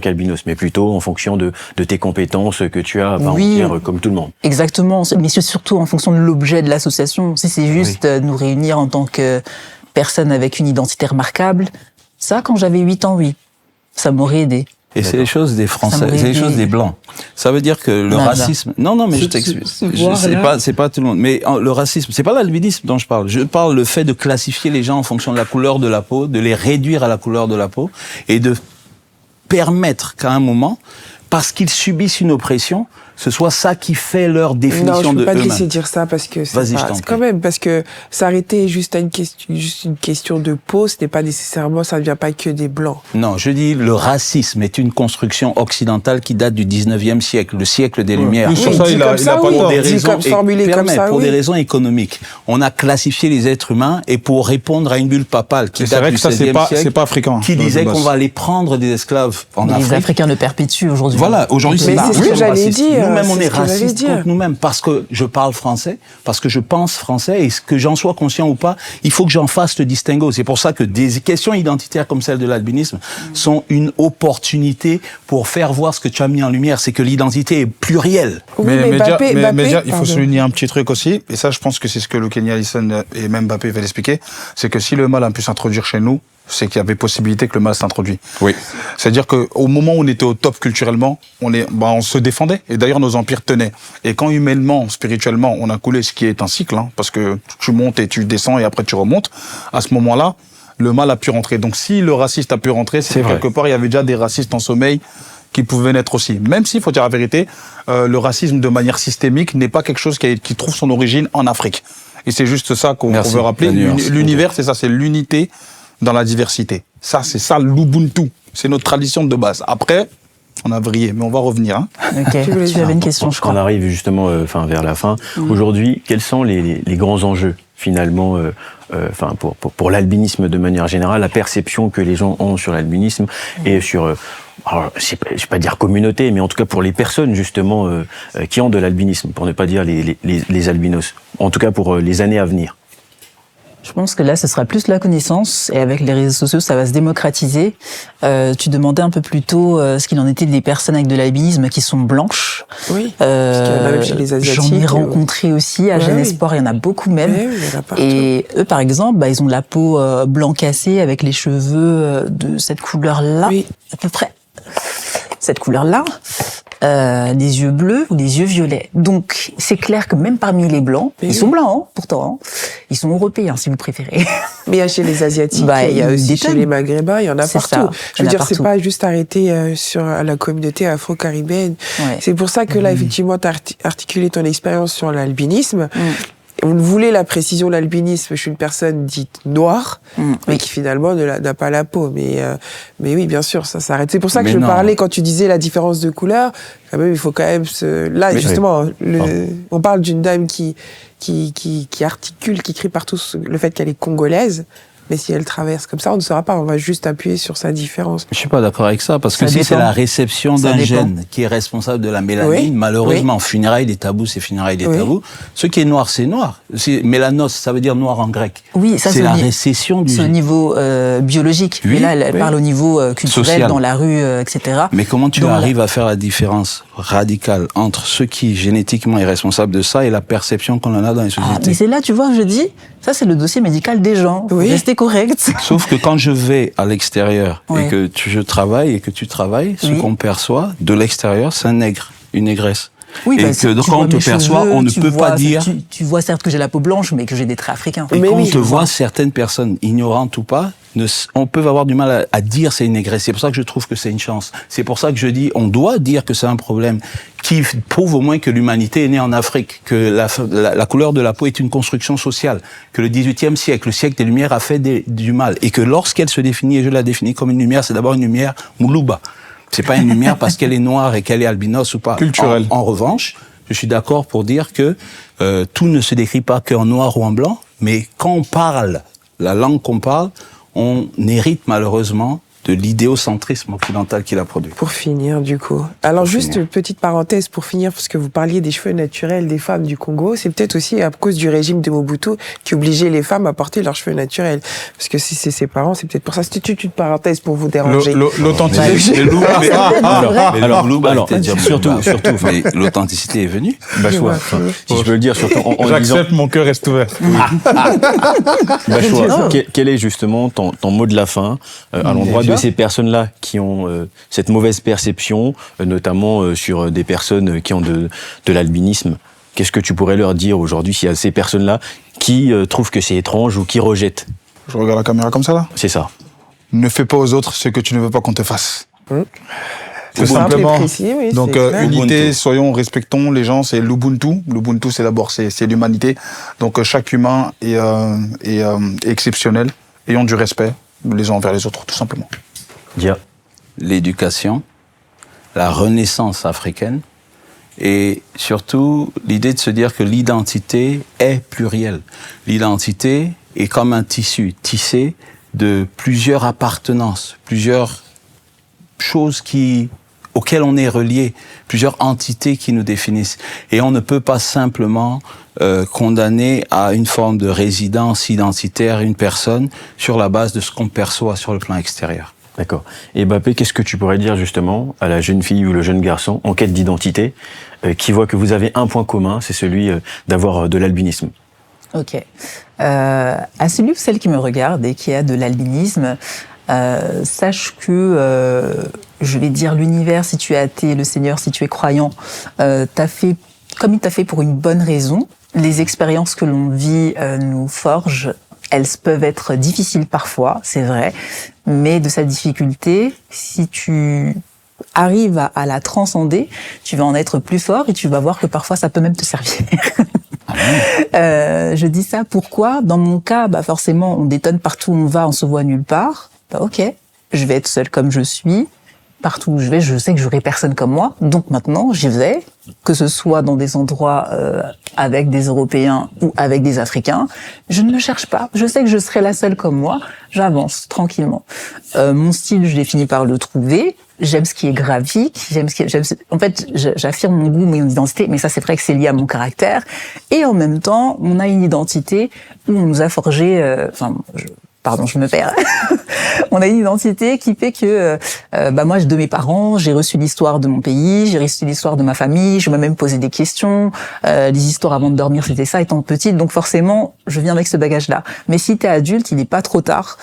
qu'albinos, mais plutôt en fonction de tes compétences que tu as à part Oui. entière, comme tout le monde. Exactement, mais c'est surtout en fonction de l'objet de l'association. Si c'est juste nous réunir en tant que personne avec une identité remarquable, ça, quand j'avais 8 ans, oui, ça m'aurait aidé. Et c'est les choses des Ça Français, m'aurait c'est les aidé. choses des Blancs. Ça veut dire que le Nada. racisme... Non, mais je t'explique. C'est pas tout le monde. Mais le racisme, c'est pas l'albinisme dont je parle. Je parle le fait de classifier les gens en fonction de la couleur de la peau, de les réduire à la couleur de la peau, et de permettre qu'à un moment, parce qu'ils subissent une oppression, ce soit ça qui fait leur Non, définition je de peux pas te eux-mêmes. laisser dire ça parce que Vas-y, je t'en c'est prie. quand même parce que s'arrêter juste à juste une question de peau, ce n'est pas nécessairement, ça ne vient pas que des blancs. Non, je dis le racisme est une construction occidentale qui date du 19e siècle, le siècle des Lumières. Oui, sur Oui, ça, dit il a comme ça, pas oui. tort. Pour des Dit raisons comme formulé comme ça, pour oui. des raisons économiques. On a classifié les êtres humains et pour répondre à une bulle papale qui Et c'est date vrai du que ça, 16e c'est siècle, pas africain. qui de disait base. qu'on va aller prendre des esclaves en Les Afrique. Africains le perpétuent aujourd'hui. Voilà, aujourd'hui Mais c'est c'est ce que nous sommes j'allais racistes. dire, Nous-mêmes on c'est est ce que j'allais racistes dire. contre nous-mêmes parce que je parle français, parce que je pense français et que j'en sois conscient ou pas, il faut que j'en fasse le distinguo. C'est pour ça que des questions identitaires comme celle de l'albinisme sont une opportunité pour faire voir ce que tu as mis en lumière, c'est que l'identité est plurielle. Oui, mais Mbappé, déjà, il faut pardon. souligner un petit truc aussi, et ça, je pense que c'est ce que le Kenny Allison et même Mbappé veulent expliquer, c'est que si le mal a pu s'introduire chez nous, c'est qu'il y avait possibilité que le mal s'introduise. Oui. C'est-à-dire qu'au moment où on était au top culturellement, on se défendait, et d'ailleurs nos empires tenaient. Et quand humainement, spirituellement, on a coulé, ce qui est un cycle, hein, parce que tu montes et tu descends et après tu remontes, à ce moment-là, le mal a pu rentrer. Donc si le raciste a pu rentrer, c'est que vrai. quelque part, il y avait déjà des racistes en sommeil qui pouvaient naître aussi. Même s'il faut dire la vérité, le racisme de manière systémique n'est pas quelque chose qui trouve son origine en Afrique. Et c'est juste ça qu'on Merci, veut rappeler. la nuance. L'univers, c'est ça, c'est l'unité dans la diversité. Ça, c'est ça l'Ubuntu. C'est notre tradition de base. Après, on a vrillé, mais on va revenir. Hein. Ok, tu avais une question, je On crois. arrive justement vers la fin. Aujourd'hui, quels sont les grands enjeux finalement pour l'albinisme de manière générale, la perception que les gens ont sur l'albinisme et sur alors, je vais pas dire communauté, mais en tout cas pour les personnes justement qui ont de l'albinisme, pour ne pas dire les albinos, en tout cas pour les années à venir. Je pense que là, ce sera plus la connaissance, et avec les réseaux sociaux, ça va se démocratiser. Tu demandais un peu plus tôt ce qu'il en était des personnes avec de l'albinisme qui sont blanches. Oui, parce qu'il y en a même chez les Asiatiques. J'en ai rencontré aussi à Ouais, Jeune oui. Espoir, il y en a beaucoup même. Oui, il y en a partout. Et eux, par exemple, ils ont la peau blanc cassé avec les cheveux de cette couleur-là, Oui. à peu près. Cette couleur-là. Des yeux bleus ou des yeux violets. Donc, c'est clair que même parmi les blancs, Mais ils oui. sont blancs, hein, pourtant, hein, ils sont européens, si vous préférez. Mais il y a chez les Asiatiques, Bah, il y a des aussi chez tonnes. les Maghrébins, il y en a C'est partout. ça, Je il y veux en a dire, c'est partout. pas juste arrêté sur la communauté afro-caribéenne. Ouais. C'est pour ça que là, effectivement, tu as articulé ton expérience sur l'albinisme. Mm. On voulait la précision, l'albinisme, je suis une personne dite noire, mais Oui. qui finalement n'a pas la peau. Mais oui, bien sûr, ça s'arrête. C'est pour ça que Mais je non. parlais, quand tu disais la différence de couleur, quand même, il faut quand même se... Là, Mais justement, on parle d'une dame qui articule, qui crie partout le fait qu'elle est congolaise. Mais si elle traverse comme ça, on ne saura pas. On va juste appuyer sur sa différence. Je suis pas d'accord avec ça, parce que Ça si c'est dépend. la réception Ça d'un dépend. gène qui est responsable de la mélanine, Oui. malheureusement, funérailles des tabous, c'est funérailles des Oui. tabous. Ce qui est noir, c'est noir. Mélanos, ça veut dire noir en grec. Oui, ça, c'est c'est la au ni- récession du C'est au gène. niveau biologique. Oui, Mais là, elle oui. parle au niveau culturel, Social. dans la rue, etc. Mais comment tu Dans la- arrives à faire la différence radicale entre ce qui génétiquement est responsable de ça et la perception qu'on en a dans les Ah, sociétés? mais c'est là, tu vois, je dis, ça, c'est le dossier médical des gens. Oui. Restez correct. Sauf que quand je vais à l'extérieur Ouais. et que je travaille et que tu travailles, ce Oui. qu'on perçoit de l'extérieur, c'est un nègre, une négresse. Oui, et bah, que si tu quand vois on te mes perçoit, cheveux, on ne tu peut vois- pas dire... Tu vois certes que j'ai la peau blanche, mais que j'ai des traits africains. Et Mais quand oui, on te je voit vois. certaines personnes, ignorantes ou pas, on peut avoir du mal à dire c'est une négresse. C'est pour ça que je trouve que c'est une chance. C'est pour ça que je dis, on doit dire que c'est un problème qui prouve au moins que l'humanité est née en Afrique, que la couleur de la peau est une construction sociale, que le XVIIIe siècle, le siècle des Lumières, a fait du mal. Et que lorsqu'elle se définit, et je la définis comme une lumière, c'est d'abord une lumière moulouba. C'est pas une lumière parce qu'elle est noire et qu'elle est albinos ou pas. Culturelle. En revanche, je suis d'accord pour dire que tout ne se décrit pas qu'en noir ou en blanc, mais quand on parle, la langue qu'on parle, on hérite malheureusement de l'idéocentrisme occidental qu'il a produit. Pour finir, du coup. Alors, juste une petite parenthèse pour finir, parce que vous parliez des cheveux naturels des femmes du Congo. C'est peut-être aussi à cause du régime de Mobutu qui obligeait les femmes à porter leurs cheveux naturels. Parce que si c'est ses parents, c'est peut-être pour ça. C'était une parenthèse pour vous déranger. L'authenticité. Alors, surtout, Mais l'authenticité est venue. Bachoua, si je peux le dire, surtout en disant... J'accepte, mon cœur reste ouvert. Bachoua, quel est justement ton mot de la fin à l'endroit de ces personnes-là qui ont cette mauvaise perception, notamment sur des personnes qui ont de l'albinisme? Qu'est-ce que tu pourrais leur dire aujourd'hui s'il y a ces personnes-là qui trouvent que c'est étrange ou qui rejettent? Je regarde la caméra comme ça, là. C'est ça. Ne fais pas aux autres ce que tu ne veux pas qu'on te fasse. Tout simple et simplement. précis, oui, Donc, c'est clair. unité, Ubuntu. soyons, respectons les gens, c'est l'Ubuntu. L'Ubuntu, c'est d'abord, c'est l'humanité. Donc, chaque humain est exceptionnel. Ayons du respect les uns envers les autres, tout simplement. Dia. L'éducation, la renaissance africaine, et surtout l'idée de se dire que l'identité est plurielle. L'identité est comme un tissu tissé de plusieurs appartenances, plusieurs choses auxquelles on est relié, plusieurs entités qui nous définissent. Et on ne peut pas simplement condamner à une forme de résidence identitaire une personne sur la base de ce qu'on perçoit sur le plan extérieur. D'accord. Et Mbappé, qu'est-ce que tu pourrais dire justement à la jeune fille ou le jeune garçon en quête d'identité qui voit que vous avez un point commun, c'est celui d'avoir de l'albinisme? Ok. À celui ou celle qui me regarde et qui a de l'albinisme, sache que, je vais dire, l'univers, si tu es athée, le Seigneur, si tu es croyant, t'a fait comme il t'a fait pour une bonne raison. Les expériences que l'on vit nous forgent. Elles peuvent être difficiles parfois, c'est vrai, mais de cette difficulté, si tu arrives à la transcender, tu vas en être plus fort et tu vas voir que parfois ça peut même te servir. Je dis ça pourquoi? Dans mon cas, forcément, on détonne partout où on va, on se voit nulle part. Ok, je vais être seule comme je suis. Partout où je vais, je sais que j'aurai personne comme moi. Donc maintenant, j'y vais, que ce soit dans des endroits avec des Européens ou avec des Africains. Je ne le cherche pas. Je sais que je serai la seule comme moi. J'avance tranquillement. Mon style, je l'ai fini par le trouver. J'aime ce qui est graphique. En fait, j'affirme mon goût, mon identité. Mais ça, c'est vrai que c'est lié à mon caractère. Et en même temps, on a une identité où on nous a forgé. Pardon, je me perds. On a une identité qui fait que, moi, de mes parents, j'ai reçu l'histoire de mon pays, j'ai reçu l'histoire de ma famille, je me même posé des questions. Les histoires avant de dormir, c'était ça, étant petite. Donc forcément, je viens avec ce bagage-là. Mais si t'es adulte, il n'est pas trop tard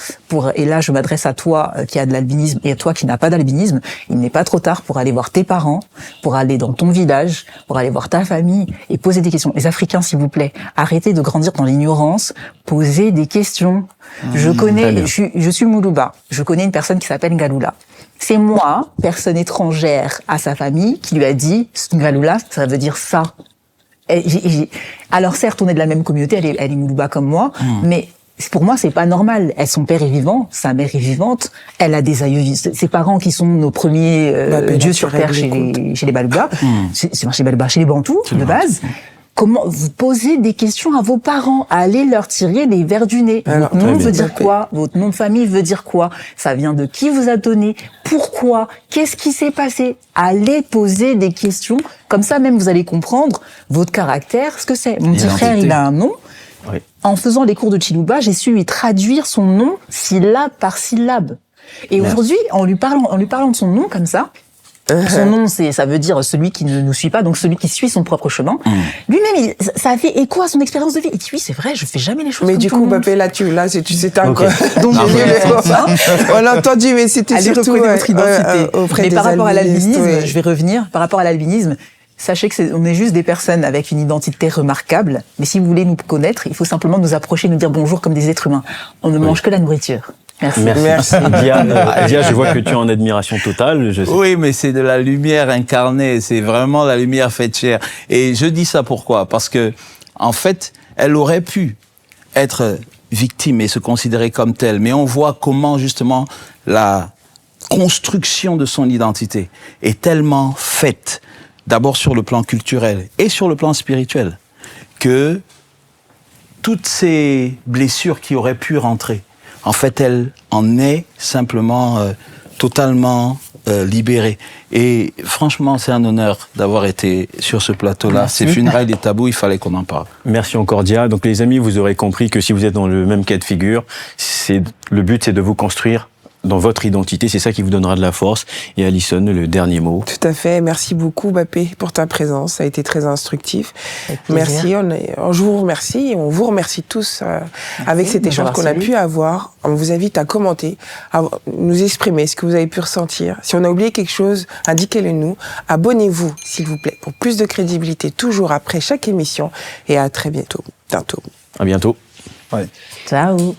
et là, je m'adresse à toi qui a de l'albinisme et à toi qui n'a pas d'albinisme, il n'est pas trop tard pour aller voir tes parents, pour aller dans ton village, pour aller voir ta famille et poser des questions. Les Africains, s'il vous plaît, arrêtez de grandir dans l'ignorance, posez des questions. Je suis Moulouba. Je connais une personne qui s'appelle Ngaloula. C'est moi, personne étrangère à sa famille, qui lui a dit Ngaloula, ça veut dire ça. Alors certes, on est de la même communauté, elle est Moulouba comme moi, mais pour moi, c'est pas normal. Son père est vivant, sa mère est vivante, elle a des aïeux, ses parents qui sont nos premiers dieux sur terre chez les Balouba, chez les Bantous de base. Comment vous posez des questions à vos parents, allez leur tirer les vers du nez. Votre nom veut dire quoi? Votre nom de famille veut dire quoi? Ça vient de qui vous a donné? Pourquoi? Qu'est-ce qui s'est passé? Allez poser des questions. Comme ça, même, vous allez comprendre votre caractère, ce que c'est. Mon petit frère, il a un nom. Oui. En faisant les cours de Chiluba, j'ai su lui traduire son nom syllabe par syllabe. Et aujourd'hui, en lui parlant de son nom comme ça, son nom, ça veut dire celui qui ne nous suit pas, donc celui qui suit son propre chemin. Lui-même, ça a fait écho à son expérience de vie. Il dit oui, c'est vrai, je fais jamais les choses. Mais comme du tout coup, le monde. Mbappé, c'était un donc on l'a entendu, mais c'était surtout votre identité. Auprès mais par rapport à l'albinisme, oui. je vais revenir. Par rapport à l'albinisme, sachez que on est juste des personnes avec une identité remarquable. Mais si vous voulez nous connaître, il faut simplement nous approcher, nous dire bonjour comme des êtres humains. On ne mange que la nourriture. Merci. Dia, je vois que tu es en admiration totale. Oui, mais c'est de la lumière incarnée, c'est vraiment la lumière faite chair. Et je dis ça pourquoi? Parce que, en fait, elle aurait pu être victime et se considérer comme telle, mais on voit comment, justement, la construction de son identité est tellement faite, d'abord sur le plan culturel et sur le plan spirituel, que toutes ces blessures qui auraient pu rentrer en fait, elle en est simplement totalement libérée. Et franchement, c'est un honneur d'avoir été sur ce plateau-là. Ces funérailles des tabous, il fallait qu'on en parle. Merci encore, Dia. Donc, les amis, vous aurez compris que si vous êtes dans le même cas de figure, le but, c'est de vous construire dans votre identité, c'est ça qui vous donnera de la force. Et Alison, le dernier mot. Tout à fait. Merci beaucoup, Bappé, pour ta présence. Ça a été très instructif. Merci. Je vous remercie. On vous remercie tous avec cet échange qu'on a pu avoir. On vous invite à commenter, à nous exprimer ce que vous avez pu ressentir. Si on a oublié quelque chose, indiquez-le nous. Abonnez-vous, s'il vous plaît, pour plus de crédibilité, toujours après chaque émission. Et à très bientôt. À bientôt. Ouais. Ciao.